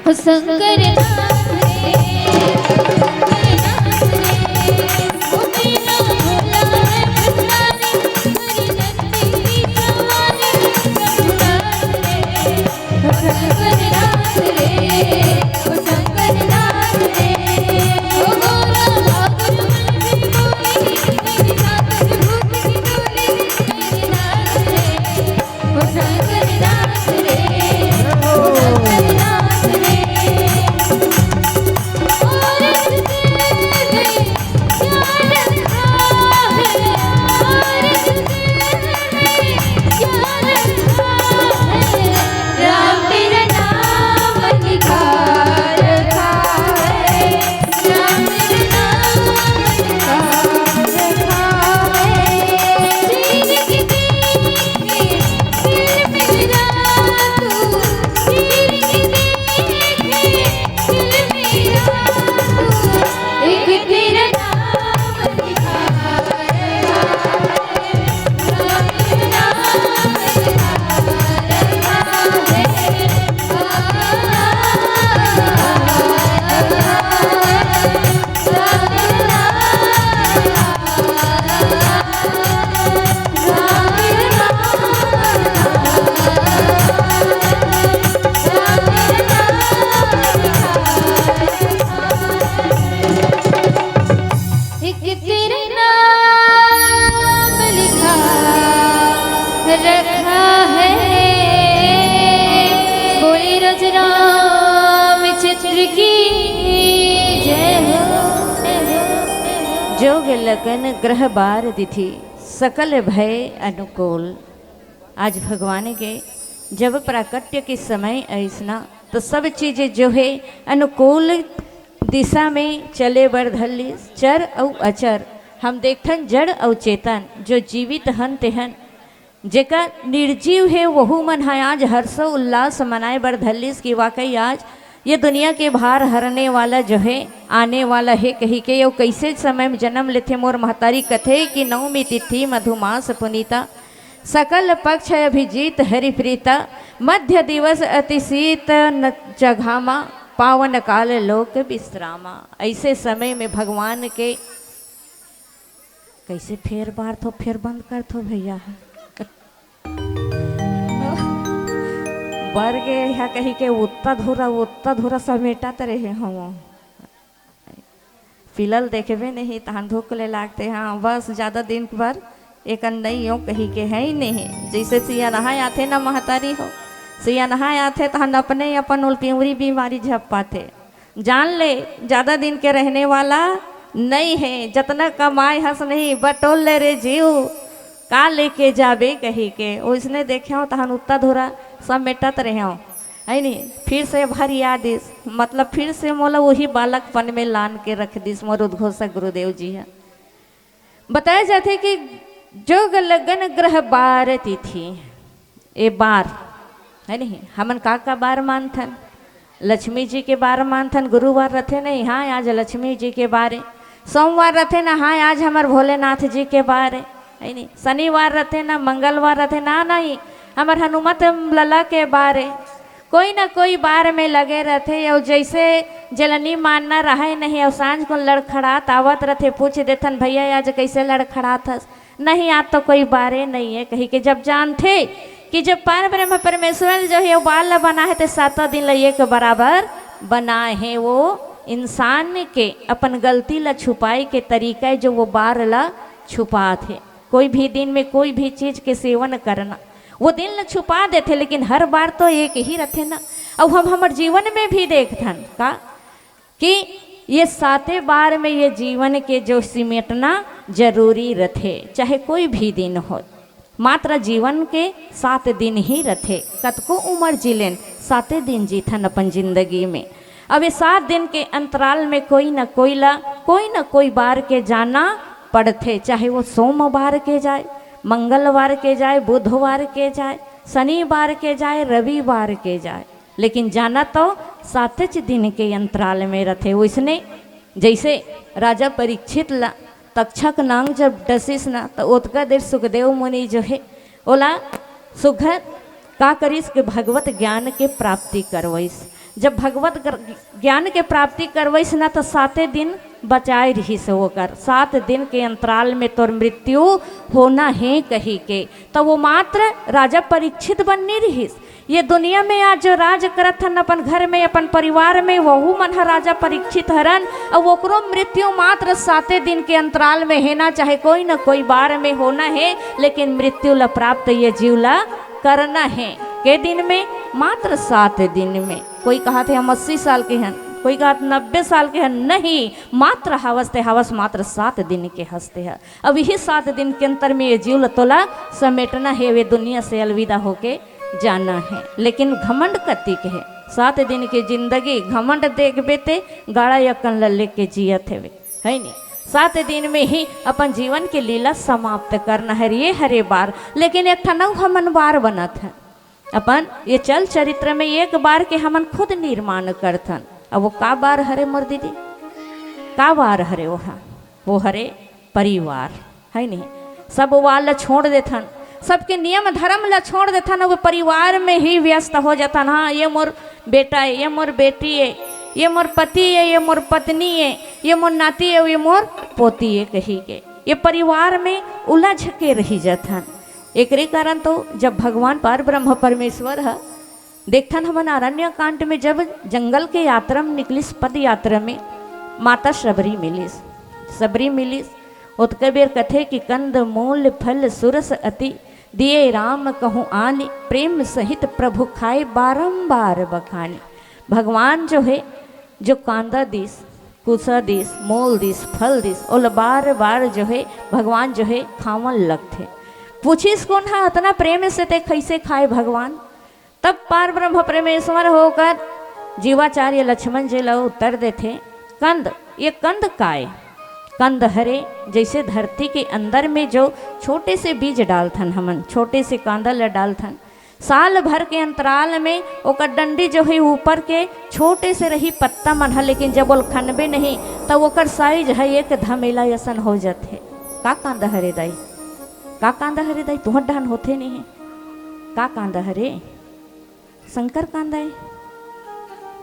Speaker 2: हो शंकर नाथ रे।
Speaker 1: जोग लगन ग्रह बार तिथि सकल भय अनुकूल। आज भगवान के जब प्राकट्य के समय ऐसना तो सब चीज़ें जो है अनुकूल दिशा में चले बढ़ली। चर और अचर हम देखन जड़ और चेतन जो जीवित हन तेहन जेका निर्जीव है वहू मन है आज हर्ष उल्लास मनाए बढ़लिस की वाकई आज ये दुनिया के भार हरने वाला जो है आने वाला है कही के। यो कैसे समय में जन्म लेते मोर महतारी कथे कि नवमी तिथि मधुमास पुनीता सकल पक्ष अभिजीत हरिप्रीता मध्य दिवस अतिशीत जघामा पावन काल लोक विश्रामा। ऐसे समय में भगवान के कैसे फेर बार तो फेर बंद कर थो भैया वर्ग यहाँ कही के उत्ता धुरा समेटा रहे हम फिलहाल देखे नहीं तहन धूक ले लागते। हाँ बस ज़्यादा दिन पर एक नहीं हो कही के है ही नहीं। जैसे सिया नहाए आते ना महतारी हो सिया नहाए आते तहन अपने अपन उल्टी बीमारी झप पाते। जान ले ज़्यादा दिन के रहने वाला नहीं है, जितना कमाए हंस नहीं बटोल ले रे जीव का लेके जाबे कही के। उसने देखे हो तहन उत्ता धोरा सब मेटत रहे हो है नहीं। फिर से भर यादिस मतलब फिर से मोला वही बालकपन में लान के रख दिस मोर उद्घोषक गुरुदेव जी है। बताया जाते कि जोग लगन ग्रह बार तिथि ए बार है नहीं। हमन का बार मानथन लक्ष्मी जी के बार मानथन गुरुवार रथे नहीं। हाँ आज लक्ष्मी जी के बारे सोमवार रथे ना, हाँ आज हमार भोलेनाथ जी के बार है नहीं, शनिवार रथे ना, मंगलवार रथे ना, नहीं हमार हनुमत लला के बार है। कोई ना कोई बार में लगे रहते और जैसे जलनी मानना रहे नहीं, और सांझ को लड़खड़ात आवत रहते, पूछ देथन भैया आज कैसे लड़खड़ात हस, नहीं आज तो कोई बारे नहीं है कही के। जब जानते कि जब पार ब्रह्म परमेश्वर जो है वो बाल बना है तो 7 दिन लइए के बराबर बना है। वो इंसान के अपन गलती ला छुपाए के तरीका है जो वो बार ला छुपा थे। कोई भी दिन में कोई भी चीज़ के सेवन करना वो दिन ला छुपा देते, लेकिन हर बार तो एक ही रहते ना। अब हम हमारे जीवन में भी देखथन का कि ये 7 बार में ये जीवन के जो सिमेटना जरूरी रथे, चाहे कोई भी दिन हो। मात्र जीवन के 7 दिन ही रथे, कतको उम्र जिलेन 7 दिन जीथन अपन जिंदगी में। अब ये 7 दिन के अंतराल में कोई न कोई बार के जाना पड़ते, चाहे वो सोमवार के जाए, मंगलवार के जाए, बुधवार के जाए, शनिवार के जाए, रविवार के जाए, लेकिन जाना तो 7 दिन के अंतराल में रथे। उसने जैसे राजा परीक्षित ला तक्षक नांग जब डसिस ना तो ओतका देर सुखदेव मुनि जो है ओला सुघर का करिस के भगवत ज्ञान के प्राप्ति करवैस। जब भगवत ज्ञान के प्राप्ति करवैस ना तो 7 दिन बचाए रहीस होकर, 7 दिन के अंतराल में तोर मृत्यु होना है कही के, तो वो मात्र राजा परीक्षित बनने रहीस। ये दुनिया में आज जो राज करत हन अपन घर में अपन परिवार में, वहू मन राजा परीक्षित हरन, और ओकरो मृत्यु मात्र 7 दिन के अंतराल में है ना, चाहे कोई न कोई बार में होना है, लेकिन मृत्यु ला प्राप्त ये जीव ला करना है। के दिन में? मात्र 7 दिन में। कोई कहा थे हम 80 साल के हैं, कोई कहा 90 साल के हैं, नहीं मात्र हवसते हवस मात्र 7 दिन के हंसते हैं। अब यही 7 दिन के अंतर में ये जीव तोला समेटना है, वे दुनिया से अलविदा होके जाना है। लेकिन घमंड कति के है 7 दिन की जिंदगी, घमंड देख बेते गाड़ा यकन लल्ले के जियत है नहीं। 7 दिन में ही अपन जीवन की लीला समाप्त करना है ये हरे बार। लेकिन एक ठनऊ हमन बार बनत है अपन ये चल चरित्र में, एक बार के हमन खुद निर्माण करथन। अब वो का बार हरे मोर दीदी, का बार हरे वो हरे परिवार है नहीं। सब वाल छोड़ देथन, सबके नियम धर्म ला छोड़ देथन, वो परिवार में ही व्यस्त हो जातन। हाँ ये मोर बेटा है, ये मोर बेटी है, ये मोर पति है, ये मोर पत्नी है, ये मोर नाती है, ये मोर पोती है कही के ये परिवार में उलझ के रही जाथन। एकरे कारण तो जब भगवान पार ब्रह्म परमेश्वर है देखथन हमन अरण्य कांड में, जब जंगल के यात्रा में निकलिस, पद यात्रा में माता सबरी मिलिस उतके बेर कथे कि कंद मूल फल सुरस अति दिए राम कहूँ आनी, प्रेम सहित प्रभु खाए बारंबार बखानी। भगवान जो है जो कांदा दिस, कुसा दिस, मूल दिस, फल दिस, और बार बार जो है भगवान जो है खावन लगते। पूछिस कौन है इतना प्रेम से ते कैसे खाए भगवान? तब पार ब्रह्म परमेश्वर होकर जीवाचार्य लक्ष्मण जी ला उत्तर देते, कंद ये कंद काय? कंद हरे जैसे धरती के अंदर में जो छोटे से बीज डालथन, हमन छोटे से कांदा ला डालथन, साल भर के अंतराल में ओकर डंडी जो है ऊपर के छोटे से रही पत्ता मन है, लेकिन जब वो खनबे नहीं तब ओकर साइज है एक धमेला जैसन हो जाते। का कांदा हरे दाई, का कांदा हरे दाई? तुहर डहन होते नहीं है का कांदा हरे? शंकर कांदा है,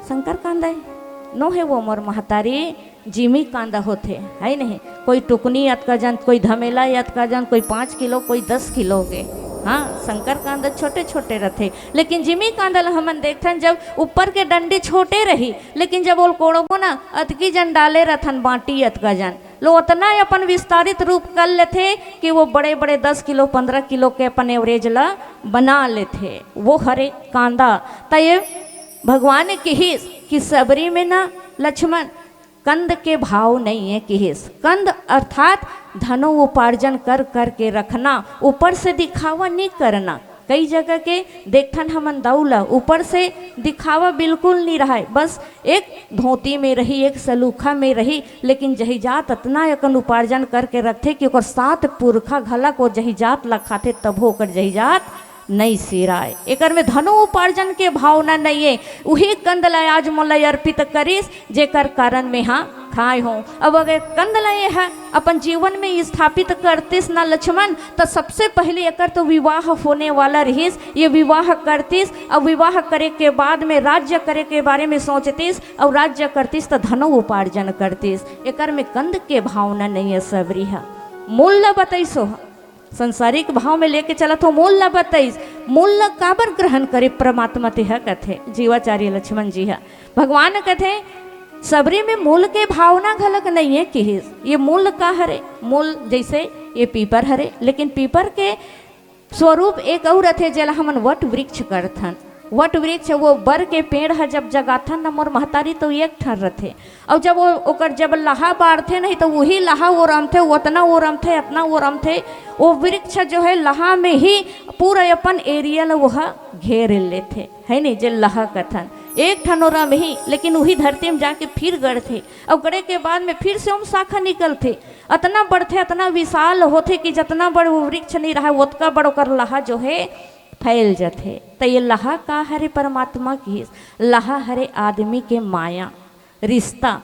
Speaker 1: शंकर कांदा है नो है वो मोर महतारी जिमी कांदा होते है नहीं। कोई टुकनी यत का जन, कोई धमेला यत का जन, कोई 5 किलो, कोई 10 किलो के। हाँ शंकर कांदा छोटे छोटे रहते, लेकिन जिमी कांदा हमन देखथन जब ऊपर के डंडी छोटे रही, लेकिन जब वो कोड़बो ना अतकी जन डाले रहथन बाटी अत का जन, लो उतना अपन विस्तारित रूप कर लेते कि वो बड़े बड़े 10 किलो 15 किलो के अपन एवरेज ला बना लेते। वो हरे कांदा तय भगवान की हिस कि सबरी में ना लक्ष्मण कंद के भाव नहीं है कि हिस। कंद अर्थात धनो उपार्जन कर कर के रखना, ऊपर से दिखावा नहीं करना। कई जगह के देखथन हमन दौला ऊपर से दिखावा बिल्कुल नहीं रहा है, बस एक धोती में रही, एक सलूखा में रही, लेकिन जही जात इतना एकन उपार्जन करके रखते कि ओकर 7 पुरखा घलक वो जही जात ला खाते तब ओकर जही जात नहीं सिराय। एकर में धनो उपार्जन के भावना नहीं है। वही कंद लाए आज मोला अर्पित करिस जेकर कारण में हाँ खाए हो। अब अगर कंद लाए है अपन जीवन में स्थापित करतिस ना लक्ष्मण, तो सबसे पहले एकर तो विवाह होने वाला रहीस। ये विवाह करतिस, अब विवाह करे के बाद में राज्य करे के बारे में सोचतिस, और राज्य करतिस तो धनो उपार्जन करतिस। एकर में कंद के भावना नहीं है सबरी है। मूल्य बताइसो संसारिक भाव में लेके चला तो मूल्य बताइस। मूल्य काबर ग्रहण करे परमात्मा तेह कथे जीवाचार्य लक्ष्मण जी है। भगवान कथे सबरी में मूल के भावना घलक नहीं है कि ये मूल का हरे। मूल जैसे ये पीपर हरे, लेकिन पीपर के स्वरूप एक और रथे जला हमन वट वृक्ष करथन। वट वृक्ष वो बर के पेड़ है जब जगाथन न मोर महतारी तो एक ठन रथे, और जब वो ओकर जब लहा बाढ़थे नहीं तो वही लहा वो रमथे, उतना वो रमथे, अपना वो रमथे। वो वृक्ष जो है लहा में ही पूरा अपन एरियल वह घेर लेथे है नहीं जे लहा कथन एक ठनोरा में ही, लेकिन वही धरती में जाके फिर गढ़थे, और गढ़े के बाद में फिर से हम शाखा निकलथे। अतना बढ़थे, अतना विशाल होथे कि जितना बड़ वो वृक्ष नहीं रहा उतना बड़ ओकर लहा जो है फैल जाते। तो ये लहा का हरे परमात्मा की, लहा हरे आदमी के माया रिश्ता।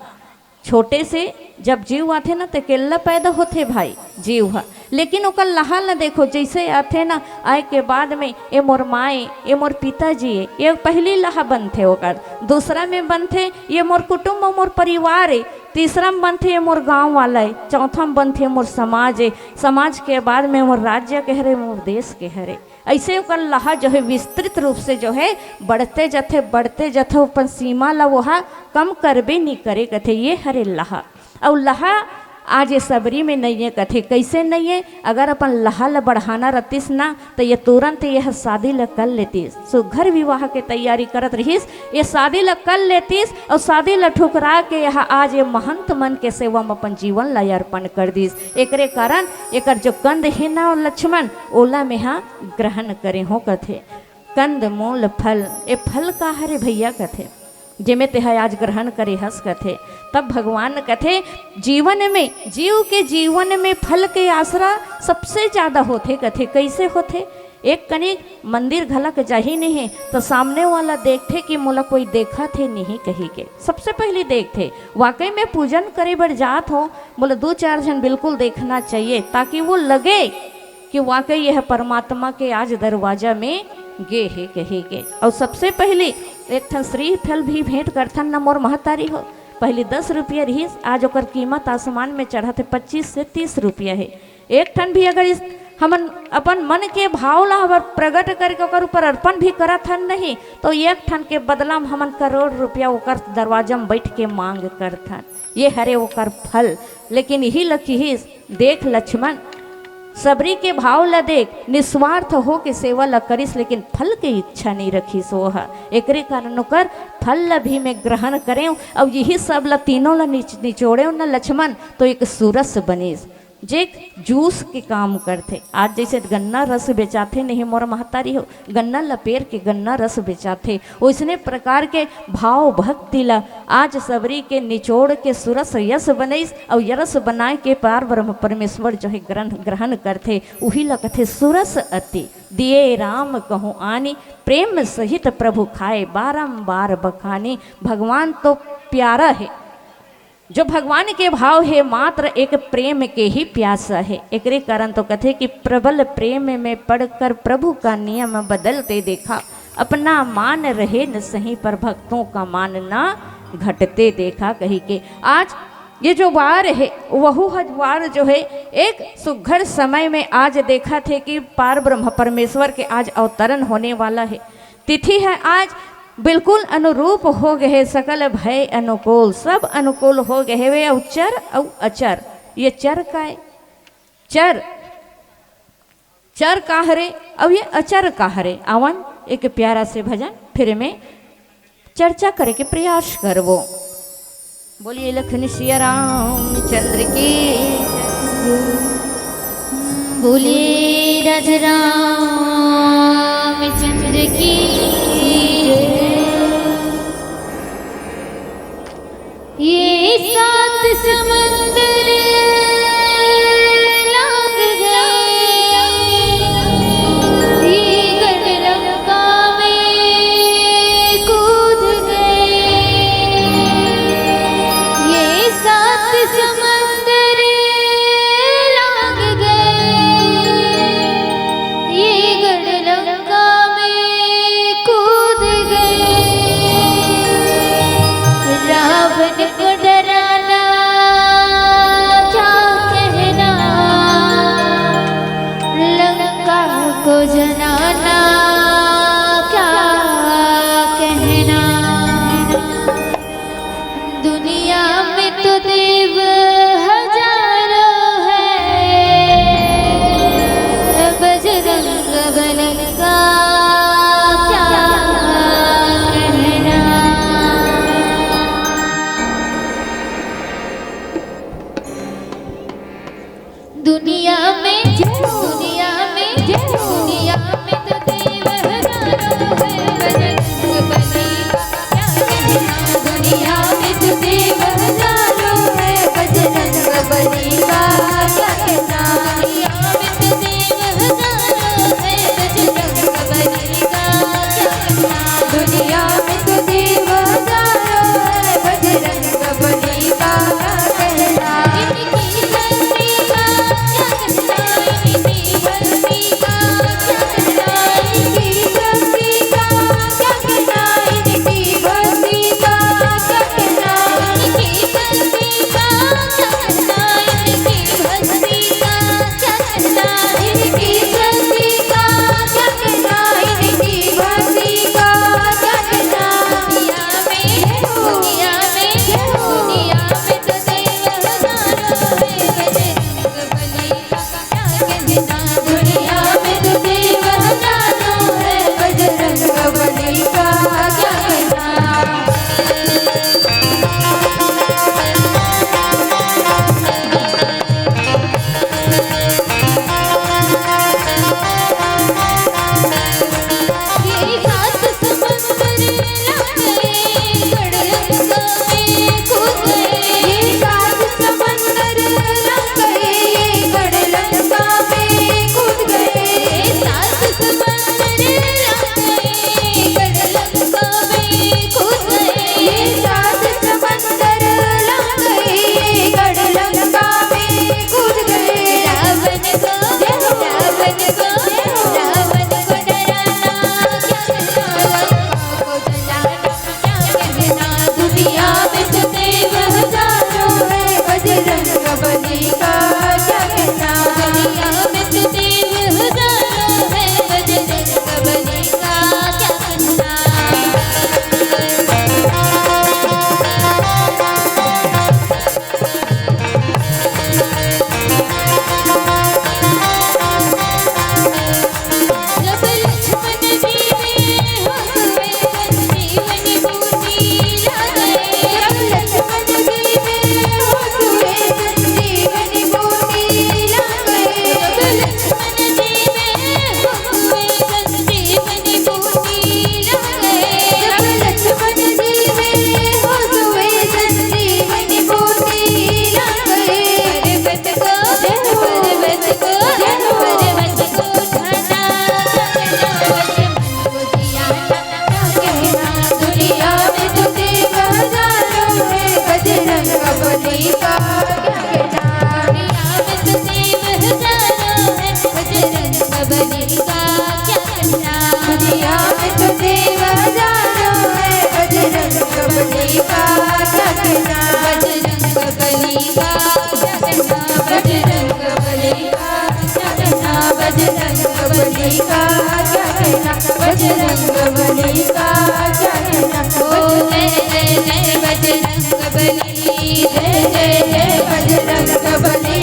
Speaker 1: छोटे से जब जीव आते ना तो केल्ला पैदा होते भाई जीव है, लेकिन ओकर लहा न देखो जैसे आते ना आए के बाद में ये मोर माए, ये मोर पिताजी, ये पहली लहा बनते ओकर। दूसरा में बनते ये मोर कुटुंब और मोर परिवार है। तीसरा में बनते ये मोर गांव वाला है। चौथा में बनते मोर समाज है। समाज के बाद में मोर राज्य के हरे, मोर देश के हरे। ऐसे ओकर लहा जो है विस्तृत रूप से जो है बढ़ते जाते अपन सीमा ला वहा कम करबे नहीं करे कथे ये हरे लहा। और लहा आज ये सबरी में नहीं है कथे। कैसे नहीं है? अगर अपन लहा ला बढ़ाना रहतीस ना तो ये तुरंत यह शादी ला कर लेतीस। सो घर विवाह के तैयारी करत रहीस, ये शादी ला कर लेतीस, और शादी ला ठुकरा के यह आज ये महंत मन के सेवा में अपन जीवन ला अर्पण कर दीस। एकरे कारण एकर जो कंद है ना लक्ष्मण ओला में हाँ ग्रहण करे हो कथे। कंद मूल फल, ये फल का हरे भैया कथे जेमे ते आज ग्रहण करे हंस कथे। तब भगवान कथे जीवन में जीव के जीवन में फल के आसरा सबसे ज्यादा होते कथे। कैसे होते? एक कनिक मंदिर घलक जाही नहीं है तो सामने वाला देखते कि मोला कोई देखा थे नहीं कही के सबसे पहले देखते। वाकई में पूजन करे बर जात हो बोले 2-4 जन बिल्कुल देखना चाहिए ताकि वो लगे कि वाकई यह परमात्मा के आज दरवाजा में गे है कहे के। और सबसे पहले एक ठन श्री फल भी भेंट करथन न मोर महतारी हो। पहले 10 रुपया रही, आज ओकर कीमत आसमान में चढ़ाते 25 से 30 रुपया है। एक ठन भी अगर इस हमन अपन मन के भाव ला प्रकट करके ओकर ऊपर अर्पण भी करत हन नहीं तो एक ठन के बदला में हमन करोड़ रुपया ओकर दरवाजा में बैठ के मांग करथन। ये हरे ओकर फल। लेकिन यही लकी ही देख लक्ष्मण सबरी के भाव ला देख, निस्वार्थ हो के सेवा ला करिस लेकिन फल के इच्छा नहीं रखी सोहा। एकरे कारण ओकर फल ला भी मैं ग्रहण करें। और यही सब ला तीनों ला निचोड़े न लक्ष्मण तो एक सुरस बनीस जे जूस के काम करते। आज जैसे गन्ना रस बेचाते नहीं मोर महतारी हो, गन्ना लपेर के गन्ना रस बेचाते, उसने प्रकार के भाव भक्ति ला आज सबरी के निचोड़ के सुरस यस बनईस। और यरस बनाए के पार ब्रह्म परमेश्वर जो है ग्रहण करते। वही ला कथे सुरस अति दिए राम कहूँ आनी, प्रेम सहित प्रभु खाए बारंबार बखानी। भगवान तो प्यारा है, जो भगवान के भाव है मात्र एक प्रेम के ही प्यासा है। एकरे कारण तो कथे कि प्रबल प्रेम में पढ़कर प्रभु का नियम बदलते देखा, अपना मान रहे न सही पर भक्तों का मान ना घटते देखा कही के। आज ये जो वार है वह वार जो है एक सुघर समय में आज देखा थे कि पार ब्रह्म परमेश्वर के आज अवतरण होने वाला है। तिथि है आज बिल्कुल अनुरूप हो गए, सकल भय अनुकूल, सब अनुकूल हो गए वे। चर और अचर, ये चर का है, चर का हरे और ये अचर का हरे। आवन एक प्यारा से भजन फिर में चर्चा करे के प्रयास करवो। बोलिए लखन सिया रामचंद्र की,
Speaker 2: बोलिए राजा रामचंद्र की। ये 7 समंदर लाग गए, ये गढ़ बली का क्या कहना, बजरंग बली का क्या कहना, बजरंग बली का क्या कहना, बजरंग बली का क्या कहना, बजरंग बली का क्या कहना। ओ जय जय जय बजरंग बली, जय जय जय बजरंग बली,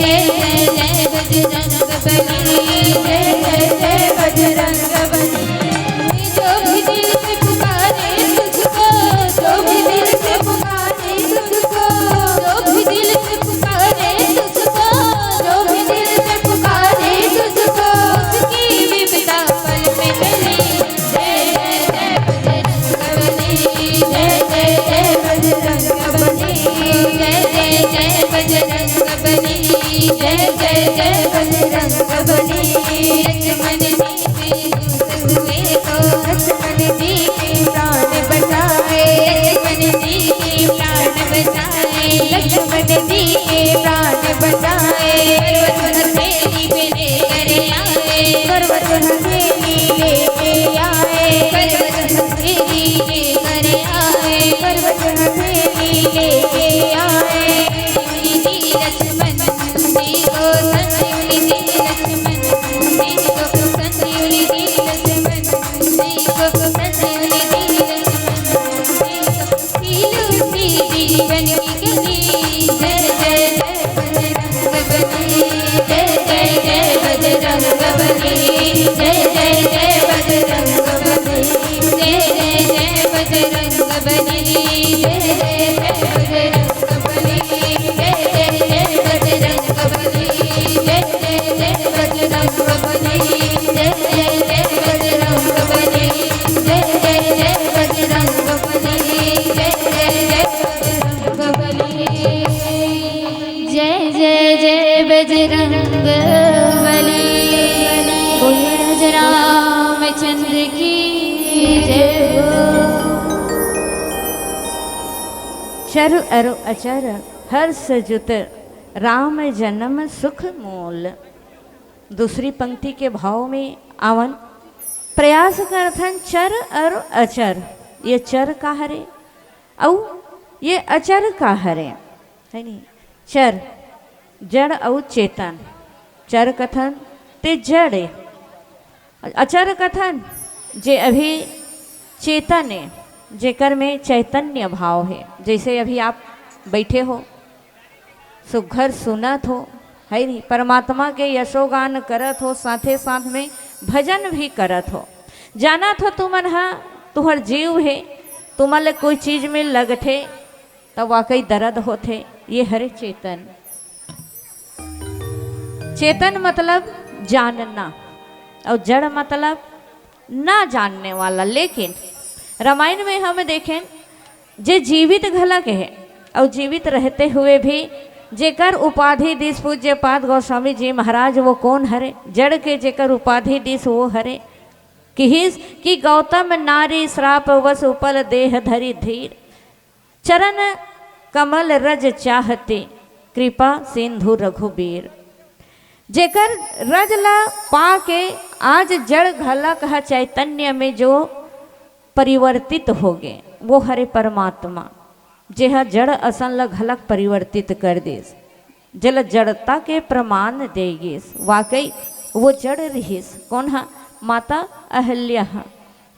Speaker 2: जय जय जय बजरंग बली, जय जय जय बजरंग बली। जो भी दिल से पुकारे तुझको, जो भी दिल से पुकारे तुझको, जो भी दिल से पुकारे तुझको, जो भी दिल से पुकारे तुझको, उसकी विपदा पल में टले। जय जय जय बजरंग बली, जय जय जय बजरंग बली, जय जय जय बजरंग बली, जय जय जय बजरंग बली। लक्ष्मण जी के दूत हुए तो लक्ष्मण जी के प्राण बचाए, लक्ष्मण जी के प्राण बचाए, लक्ष्मण जी के प्राण बचाए। पर्वत हथेली पे लेकर आए, पर्वत हथेली लेके आए, पर्वत हथेली लेकर आए, पर्वत हथेली लेके आए। लक्ष्मण जी को संजीवनी दी, लक्ष्मण जी को संजीवनी दी, लक्ष्मण जी को संजीवनी दी, लक्ष्मण जी को खिलती जीवन की गली। जय जय जय बजरंग बली, जय जय जय बजरंग बली, जय जय जय बजरंग बली, जय जय जय बजरंग बली, जय जय जय बजरंग बली, जय जय जय बजरंग बली, जय जय जय बजरंग बली, जय जय जय बजरंग बली, जय जय जय बजरंग बली, जय जय जय बजरंग बली, जय जय जय बजरंग बली। बोलिए राजा रामचंद्र की जय हो।
Speaker 1: चर अरु अचर हर्ष जुत राम जन्म सुख मूल। दूसरी पंक्ति के भाव में आवन प्रयास करथन चर और अचर। ये चर का हरे औ ये अचर का हरे है नहीं। चर जड़ और चेतन, चर कथन ते जड़, अचर कथन जे अभी चेतन है, जेकर में चैतन्य भाव है। जैसे अभी आप बैठे हो, सुघर सुनत हो है नहीं, परमात्मा के यशोगान करत हो, साथे साथ में भजन भी करत हो, जानत हो तुमन हाँ तुहर जीव है, तुमन ले कोई चीज में लगथे तो वाकई दर्द होते। ये हरे चेतन। चेतन मतलब जानना और जड़ मतलब ना जानने वाला। लेकिन रामायण में हम देखें जे जीवित घलक है और जीवित रहते हुए भी जेकर उपाधि दिस पूज्य पाद गोस्वामी जी महाराज वो कौन हरे, जड़ के जेकर उपाधि दिस वो हरे। कि गौतम नारी श्राप वस उपल देह धरि धीर, चरण कमल रज चाहते कृपा सिंधु रघुबीर। जेकर रज ला पा के आज जड़ घलक है चैतन्य में जो परिवर्तित हो गए वो हरे परमात्मा। जे हा जड़ असन ल घलक परिवर्तित कर देस, जल जड़ता के प्रमाण देगेस। वाकई वो जड़ रहीस। कौन हा? माता अहल्या।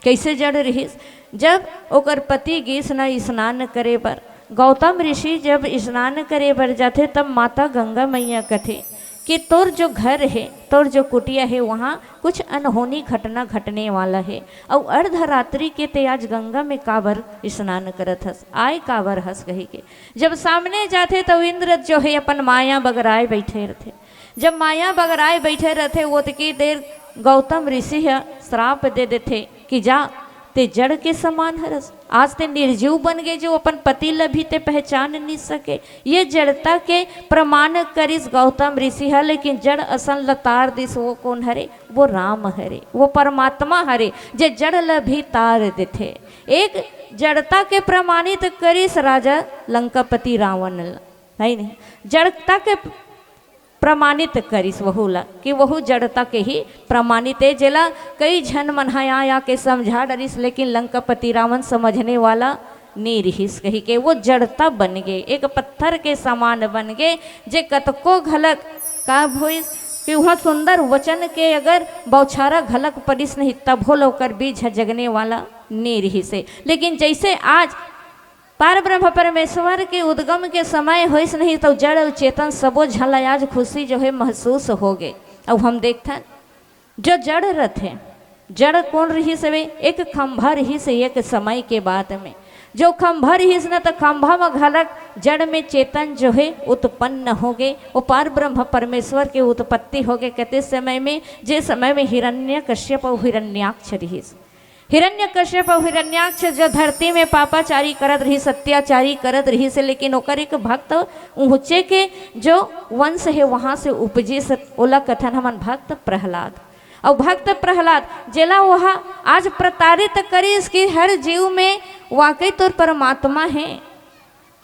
Speaker 1: कैसे जड़ रहीस? जब ओकर पति गीस न स्नान करे बर, गौतम ऋषि जब स्नान करे बर जाते तब माता गंगा मैया कथे कि तोर जो घर है, तोर जो कुटिया है, वहाँ कुछ अनहोनी घटना घटने वाला है। और अर्धरात्रि के ते आज गंगा में काबर स्नान करत हस, आय काबर हस कही के। जब सामने जाते तो इंद्र जो है अपन माया बगराए बैठे रहते। जब माया बगराए बैठे रहते वो तकी देर गौतम ऋषि श्राप दे देते कि जा ते जड़ के समान हरस, आज ते निर्जीव बन गए जो अपन पति ल भी ते पहचान नहीं सके। ये जड़ता के प्रमाण करिस गौतम ऋषि है। लेकिन जड़ असन लतार दिस वो कौन हरे? वो राम हरे, वो परमात्मा हरे जे जड़ ल भी तार देथे। एक जड़ता के प्रमाणित करिस राजा लंकापति रावण है नहीं, जड़ता के प्रमाणित करिस वहू ला कि वहू जड़ता के ही प्रमाणित है। जेला कई झन मनहाया के समझा डरिस, लेकिन लंकापति रावण समझने वाला नीरहिस कही के वो जड़ता बन गए, एक पत्थर के समान बन गए, जे कतको घलक का भोइस कि वहाँ सुंदर वचन के अगर बौछारा घलक परिस नहीं तब हो लोकर बीज जगने वाला नीरहिस है। लेकिन जैसे आज पार ब्रह्म परमेश्वर के उद्गम के समय होइस नहीं तो जड़ और चेतन सबो झला आज खुशी जो है महसूस हो गए। अब हम देखते जो जड़ रथ है, जड़ कौन रही से वे एक खंभा रही से एक समय के बाद में जो खंभा रही से न तो खंभा में घलक जड़ में चेतन जो है उत्पन्न हो गए, वो पार ब्रह्म परमेश्वर के उत्पत्ति हो गए। कहते समय में जे समय में हिरण्यकश्यप और हिरण्याक्ष रही, हिरण्यकश्यप और हिरण्याक्ष जो धरती में पापाचारी करत रही, सत्याचारी करत रही से, लेकिन ओकर एक भक्त ऊंचे के जो वंश है वहाँ से उपजे ओला कथन हमन भक्त प्रहलाद। और भक्त प्रहलाद जेला वहाँ आज प्रताड़ित करी इसकी हर जीव में वाकई तौर परमात्मा है,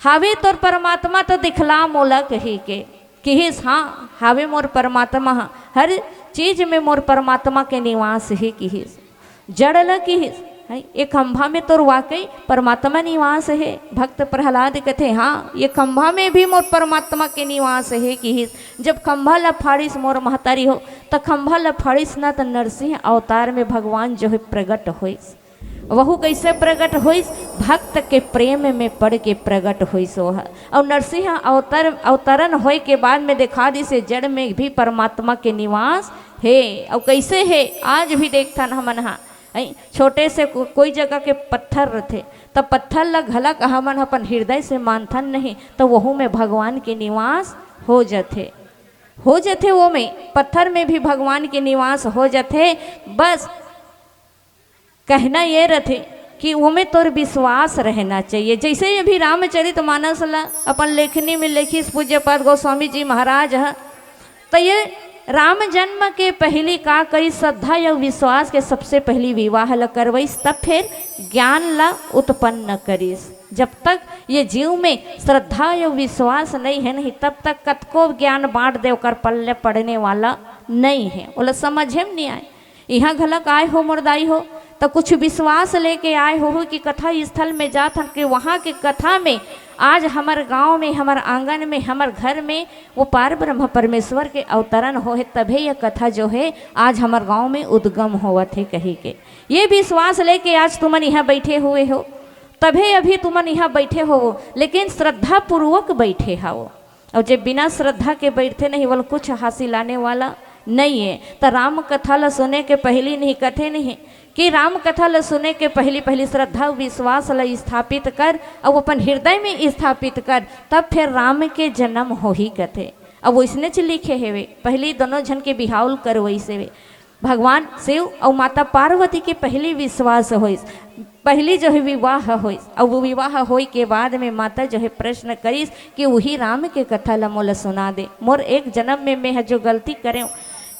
Speaker 1: हावे तौर परमात्मा तो दिखला मोला कही के किहिस, हाँ हावे मोर परमात्मा, हर चीज में मोर परमात्मा के निवास ही किहिस, जड़ ल किहिस ये खंभा में तो वाकई परमात्मा निवास है। भक्त प्रहलाद कहते हाँ ये खंभा में भी मोर परमात्मा के निवास है कि जब खंभा ला फाड़िस मोर महतारी हो तो खंभा ला फाड़िस ना तो नरसिंह अवतार में भगवान जो है प्रकट होइस। वहु कैसे प्रकट होइस, भक्त के प्रेम में पड़ के प्रकट होइस वह। और नरसिंह अवतरण होए के बाद में दिखा दी से जड़ में भी परमात्मा के निवास है। और कैसे है आज भी देखता न हमन हा छोटे से कोई जगह के पत्थर रहते तब पत्थर ला घलक हमन अपन हृदय से मानथन नहीं तो वहू में भगवान के निवास हो जाते वो में पत्थर में भी भगवान के निवास हो जाते। बस कहना ये रहते कि वो में तोर विश्वास रहना चाहिए। जैसे अभी रामचरित मानस ला अपन लेखनी में लिखी पूज्य पद गोस्वामी जी महाराज है तो ये राम जन्म के पहली का करी श्रद्धा या विश्वास के सबसे पहली विवाह ल करवैस, तब फिर ज्ञान ला उत्पन्न करीस। जब तक ये जीव में श्रद्धा या विश्वास नहीं है नहीं तब तक कतको ज्ञान बांट दे कर पल्ले पड़ने वाला नहीं है। बोला समझ में नहीं आए, यहाँ घलक आए हो मुर्दाई हो तो कुछ विश्वास लेके आए हो कि कथा स्थल में जात हन के वहाँ के कथा में आज हमारे गांव में हमारे आंगन में हमारे घर में वो पार ब्रह्म परमेश्वर के अवतरण हो है, तभी यह कथा जो है आज हमारे गांव में उद्गम हुआ थे कही के। ये विश्वास लेके आज तुमन यहाँ बैठे हुए हो, तभी अभी तुमन यहाँ बैठे हो, लेकिन श्रद्धा पूर्वक बैठे हो। और जब बिना श्रद्धा के बैठते नहीं बोल कुछ हासिल आने वाला नहीं है। तो राम कथा ला सुने के पहली नहीं कथे नहीं कि राम कथा ला सुने के पहली श्रद्धा विश्वास ला स्थापित कर और अपन हृदय में स्थापित कर, तब फिर राम के जन्म हो ही कथे। अब वो इसने च लिखे है वे पहली दोनों जन के बिहाउल कर वैसे वे भगवान शिव और माता पार्वती के पहली विश्वास होइस, पहली जो है विवाह होइस। और वो विवाह होई के बाद में माता जो है प्रश्न करीस कि वही राम के कथा ला मोला सुना दे, मोर एक जन्म में मैं जो गलती करे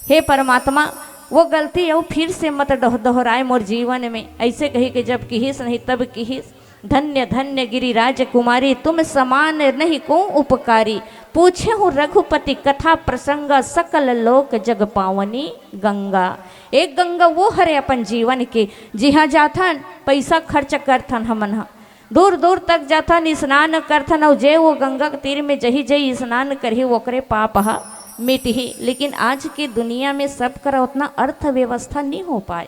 Speaker 1: हे परमात्मा वो गलती और फिर से मत दोहराए मोर जीवन में। ऐसे कही कि जब किहिस नहीं तब किहिस, धन्य धन्य गिरिराज कुमारी तुम समान नहीं को उपकारी, पूछे हूँ रघुपति कथा प्रसंग सकल लोक जग पावनी गंगा। एक गंगा वो हरे अपन जीवन के जिहाँ जाथन पैसा खर्च करथन, हमन दूर दूर तक जाथन स्नान करथन और जे वो गंगा के तीर में जही जही स्नान करही ओकरे पाप हा मिट ही। लेकिन आज की दुनिया में सब कर उतना अर्थव्यवस्था नहीं हो पाए,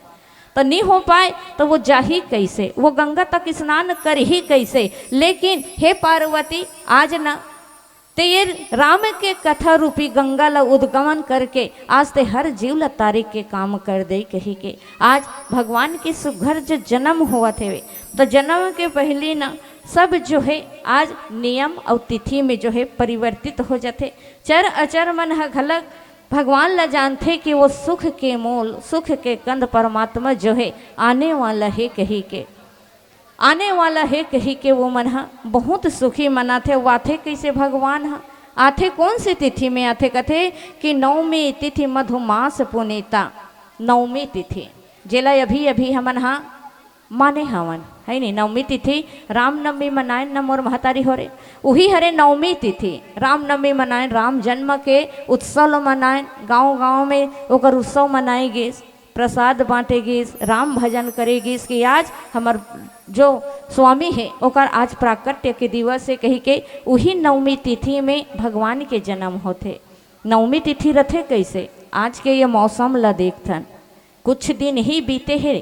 Speaker 1: तो नहीं हो पाए तो वो जा ही कैसे, वो गंगा तक स्नान कर ही कैसे। लेकिन हे पार्वती आज न ते ये राम के कथा रूपी गंगा ला उद्गमन करके आज ते हर जीव ला तारीख के काम कर दे कही के। आज भगवान के सुघर जो जन्म हुआ थे वे तो जन्म के पहले ना सब जो है आज नियम और तिथि में जो है परिवर्तित हो जाते। चर अचर मन घलक भगवान ला जानते कि वो सुख के मूल सुख के कंद परमात्मा जो है आने वाला है कही के, आने वाला है कही के वो मन बहुत सुखी मनाथे। वाथे कैसे भगवान आथे कौन सी तिथि में आथे, कथे कि नवमी तिथि मधुमास पुनीता, नवमी तिथि जेला अभी अभी हमन माने हवन है नहीं। नवमी तिथि रामनवमी मनाए न मोर महतारी हो रे वही हरे नवमी तिथि रामनवमी मनाए, राम जन्म के उत्सव मनाए, गांव गांव में ओकर उत्सव मनाए गे, प्रसाद बांटेगीस, राम भजन करेगीस कि आज हमार जो स्वामी है ओकर आज प्राकट्य के दिवस से कही के वही नवमी तिथि में भगवान के जन्म होते। नवमी तिथि रथे कैसे आज के ये मौसम ला देखथन, कुछ दिन ही बीते हैं,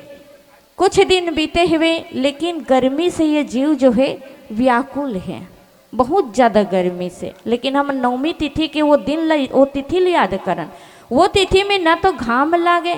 Speaker 1: कुछ दिन बीते हुए, लेकिन गर्मी से ये जीव जो है व्याकुल है, बहुत ज़्यादा गर्मी से। लेकिन हम नवमी तिथि के वो दिन वो तिथि ले याद करन, वो तिथि में न तो घाम लागे,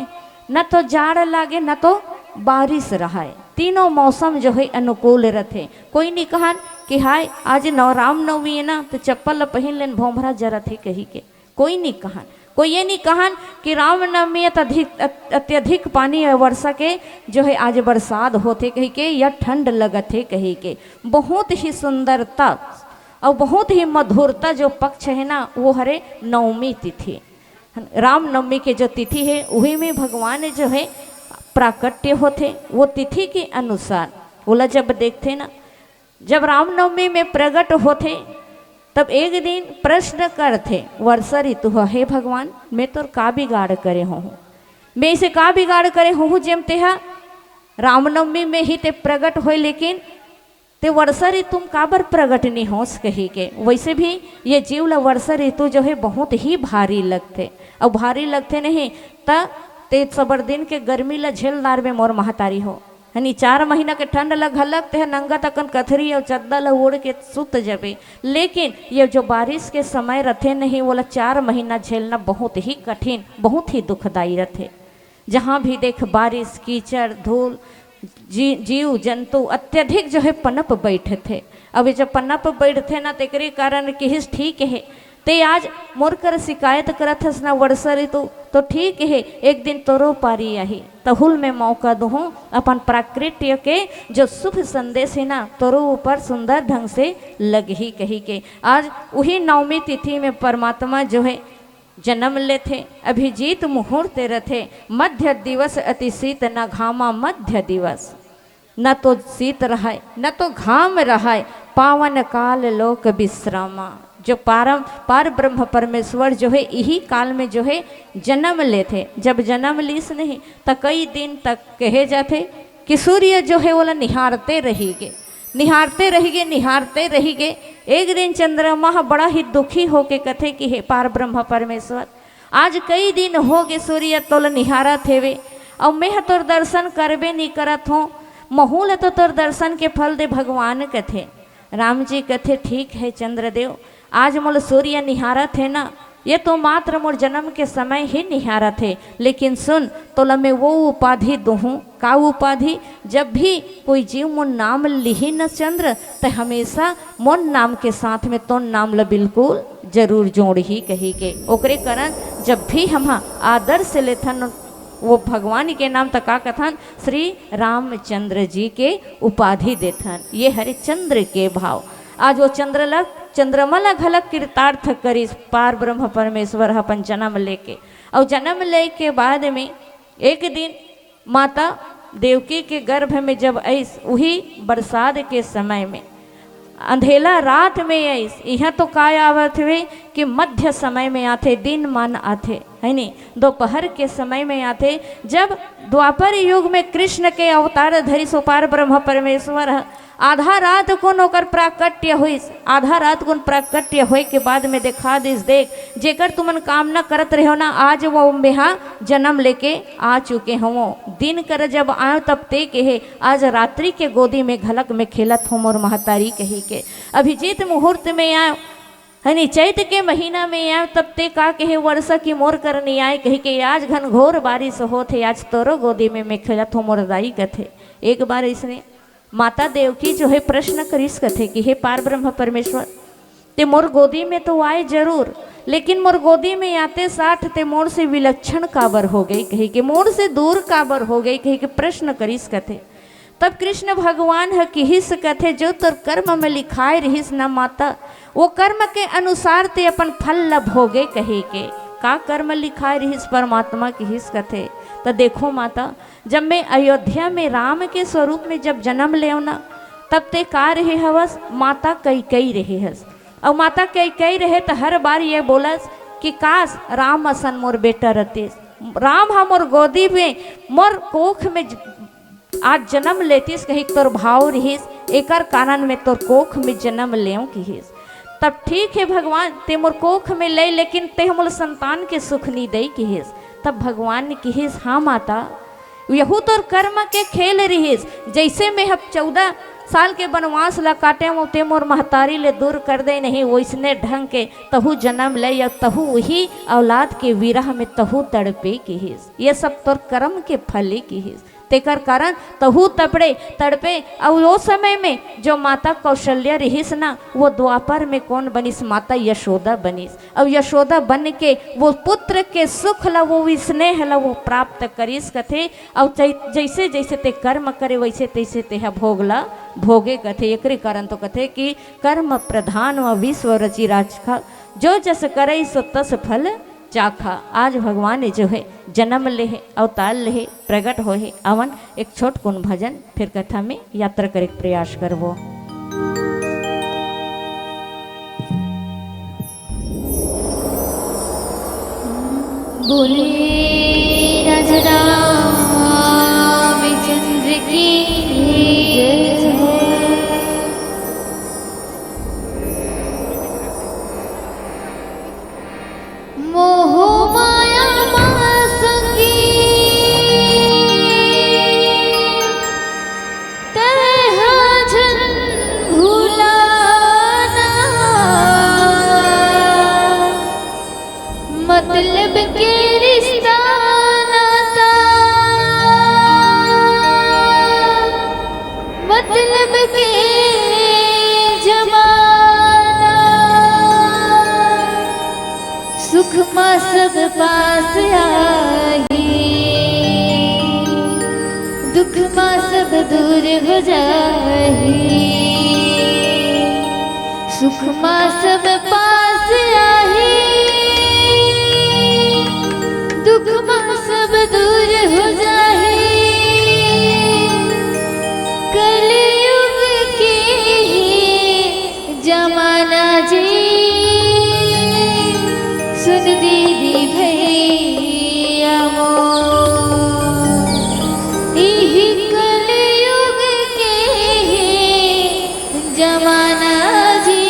Speaker 1: न तो जाड़ लागे, न तो बारिश रहा है, तीनों मौसम जो है अनुकूल रहते। कोई नहीं कहन कि हाय आज राम नवमी है ना तो चप्पल पहन लेन भोमरा जरत है कही के, कोई नहीं कहन। कोई ये नहीं कहन कि रामनवमी अत्यधिक पानी वर्षा के जो है आज बरसात होते कही के या ठंड लगत है कही के। बहुत ही सुंदरता और बहुत ही मधुरता जो पक्ष है ना वो हरे नवमी तिथि, रामनवमी के जो तिथि है वही में भगवान जो है प्राकट्य होते। वो तिथि के अनुसार बोला जब देखते ना, जब रामनवमी में प्रकट होते तब एक दिन प्रश्न करते वर्षा ऋतु हे भगवान मैं तो का बिगाड़ करे हूँ, मैं इसे का बिगाड़ करे हूँ जमते हा रामनवमी में ही ते प्रकट हो, लेकिन ते वर्षा ऋतु काबर प्रकट नहीं होस कही के। वैसे भी ये जीवला वर्षा ऋतु जो है बहुत ही भारी लगते, और भारी लगते नहीं त ते सबर दिन के गर्मी ला झेलदार में मोर महतारी हो, यानी 4 महीना के ठंड लगते है नंगा तकन कथरी और चद्दा ला ओढ़ के सुत जबे। लेकिन ये जो बारिश के समय रथे नहीं बोला 4 महीना झेलना बहुत ही कठिन, बहुत ही दुखदायी रथे। जहाँ भी देख बारिश कीचड़ धूल जीव जंतु अत्यधिक जो है पनप बैठे थे। अभी जब पनप बैठते ना तेकरे कारण कि ठीक है ते आज मोर कर शिकायत करत हस ना वर्षा ऋतु तो ठीक है एक दिन तोरो पारी आही तहुल में मौका दूँ अपन प्राकृत्य के जो शुभ संदेश है ना तोरो ऊपर सुंदर ढंग से लग ही कही के। आज वही नवमी तिथि में परमात्मा जो है जन्म लेते। अभिजीत मुहूर्त रथे मध्य दिवस अति शीत न घामा मध्य दिवस, न तो शीत रहाय न तो घाम रहाय पावन काल लोक विश्रामा। जो पार ब्रह्म परमेश्वर जो है यही काल में जो है जन्म लेते। जब जन्म लीस नहीं तो कई दिन तक कहे जाते कि सूर्य जो है वो निहारते रहेंगे निहारते रहेंगे निहारते रहेंगे। एक दिन चंद्रमा बड़ा ही दुखी होके कथे कि हे पार ब्रह्म परमेश्वर आज कई दिन हो गए सूर्य तोल निहारत हेवे और मैं तोर दर्शन करबे नहीं करत हूँ, महूल तो तोर दर्शन के फल दे भगवान कथे। राम जी कथे ठीक है चंद्रदेव आज मोल सूर्य निहारत है ना, ये तो मात्र मोर जन्म के समय ही निहारत है, लेकिन सुन तोला मैं वो उपाधि दूँ। का उपाधि? जब भी कोई जीव मोर नाम लिही न चंद्र तो हमेशा मोर नाम के साथ में तो नाम ल बिल्कुल जरूर जोड़ ही कही के। ओकरे कारण जब भी हम आदर से लेथन वो भगवान के नाम तक का कथन श्री रामचंद्र जी के उपाधि देथन। ये हरे चंद्र के भाव। आज वो चंद्रमा ला घलक कृतार्थ करी पार ब्रह्म परमेश्वर अपन जन्म लेके। और जन्म ले के बाद में एक दिन माता देवकी के गर्भ में जब ऐस वही बरसात के समय में अंधेला रात में ऐस यहाँ तो काय आवत हुए कि मध्य समय में आते दिन मान आते है नहीं, दोपहर के समय में आते। जब द्वापर युग में कृष्ण के अवतार धरी सो पार ब्रह्म परमेश्वर आधा रात को नौकर प्राकट्य हुई, आधा रात को प्राकट्य हुए के बाद में देखा दिस देख जेकर तुमन कामना करत रहो ना आज वो मेहा जन्म लेके आ चुके हो। दिन कर जब आयो तब ते कहे आज रात्रि के गोदी में घलक में खेलत हो मोर महतारी कही के। अभिजीत मुहूर्त में आयो है नहीं, चैत के महीना में आयो तब ते का कहे वर्षा की मोर करनी आए कही के आज घनघोर बारिश होते आज तोरो गोदी में खेलत हो मोर दाई कथे। एक बार इसने माता देवकी जो है प्रश्न करिस कथे कि हे पार ब्रह्म परमेश्वर ते मोर गोदी में तो आए जरूर, लेकिन मोर गोदी में आते साथ ते मोर से विलक्षण काबर हो गई कही के, मोर से दूर काबर हो गई कही के प्रश्न करिस कथे। तब कृष्ण भगवान है किहिस कथे जो तोर कर्म में लिखाए रहिस ना माता वो कर्म के अनुसार ते अपन फल लब हो गए कही के। का कर्म लिखाए रहिस परमात्मा किहिस कथे। तो देखो माता जब मैं अयोध्या में राम के स्वरूप में जब जन्म ले ना तब ते का रहे हवस माता कई रहे हस। और माता कई रहे तो हर बार ये बोलस कि काश राम असन मोर बेटा रतीस, राम हमर गोदी में मोर कोख में आज जन्म लेतीस कही तोर भाव रहीस, एकर कारण में तोर कोख में जन्म लेऊ कहीस। तब ठीक है भगवान ते मोर कोख में ले, लेकिन ते हमर संतान के सुख नहीं दे कहीस। तब भगवान ने कहीस हाँ माता, यहू तोर कर्म के खेल रहीस। जैसे मैं अब 14 साल के वनवास ला काटे ते मोर महतारी ले दूर कर दे नहीं, वैसने ढंग के तहु जन्म ले या तहु वही औलाद के विरह में तहु तड़पे कहीस। ये सब तोर कर्म के फले कहीस, तेकर कारण तहु तड़पे। और वो समय में जो माता कौशल्या रहीस ना, वो द्वापर में कौन बनिस, माता यशोदा बनिस। और यशोदा बन के वो पुत्र के सुख ला, वो स्नेह ला वो प्राप्त करिस कथे। और जैसे जैसे ते कर्म करे वैसे तैसे तेहा भोगला भोगे कथे। एकरे कारण तो कथे कि कर्म प्रधान व विश्व रचि राजखा, जो जस करे सो तस फल चाखा। आज भगवान ने जो है जन्म ले है, अवतार ले है, प्रकट हो है। अवन एक छोट कुन भजन फिर कथा में यात्रा करे प्रयास करबो।
Speaker 2: बोले राजा रामचंद्र की जय हो। मोह माया मासंगी तेहा झन भुलाना, मतलब के रिश्ता नाता, मतलब के जमाना, सुख माँ सब पास आई, दुख माँ सब दूर हो जाए। सुख माँ सब पास आई, दुख माँ सब दूर हो जाए। कलयुग के जमाना जी, सुन दीदी भैया मोर, यही कलयुग के जमाना जी।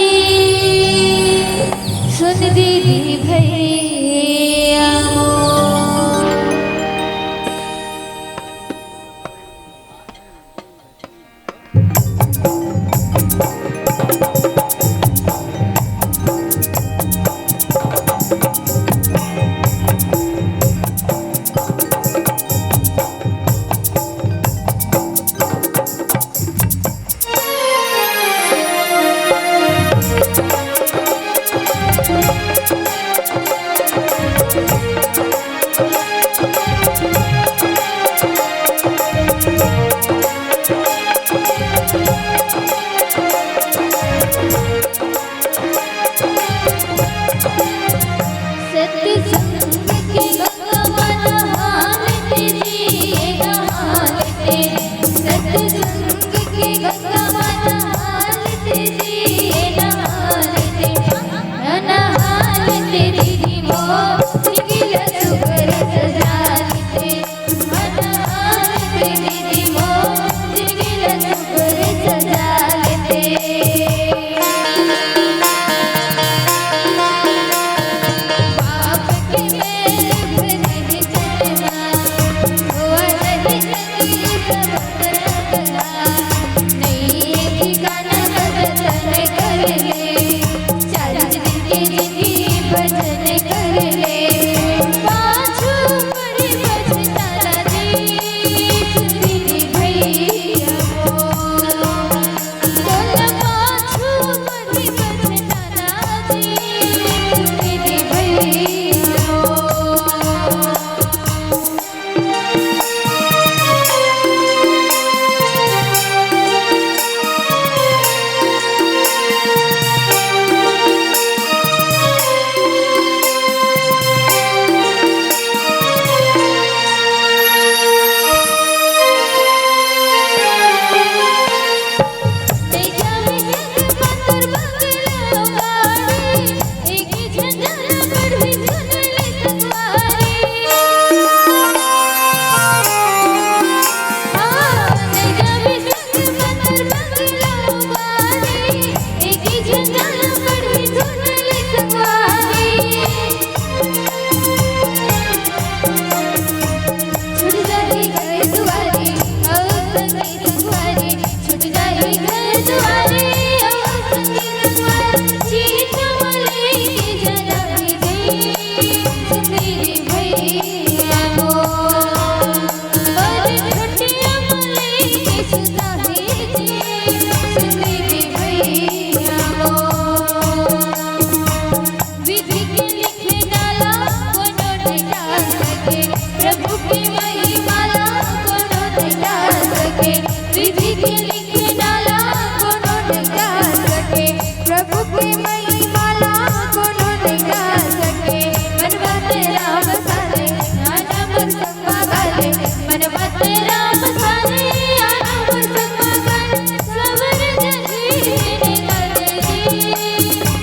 Speaker 2: संगा गाले मन मत राम सारे आना संगा गाले सवर जही गाले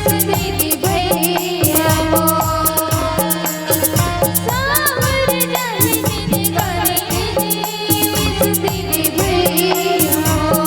Speaker 2: सुधीरी भैया हो सावर जही गाले सुधीरी भैया हो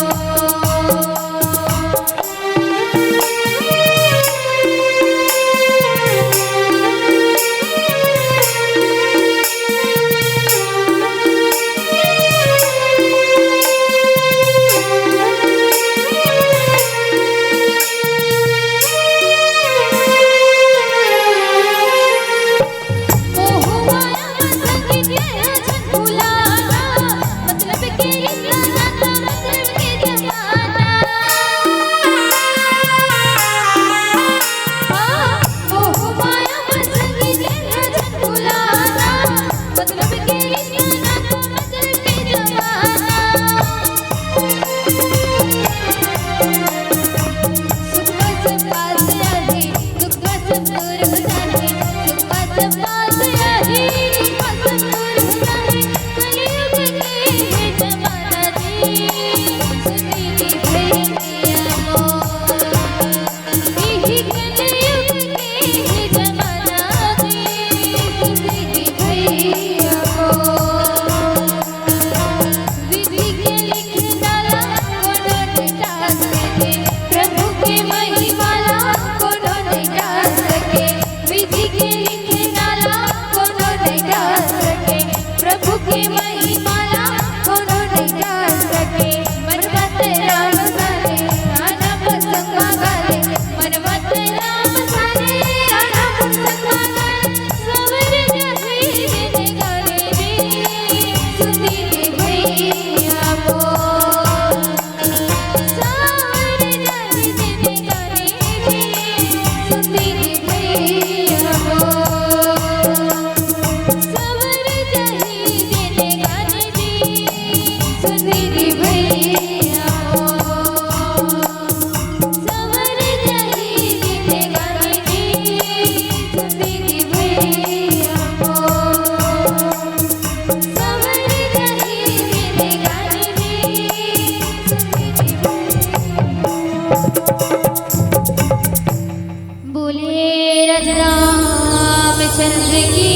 Speaker 2: बोले राजा रामचंद्र की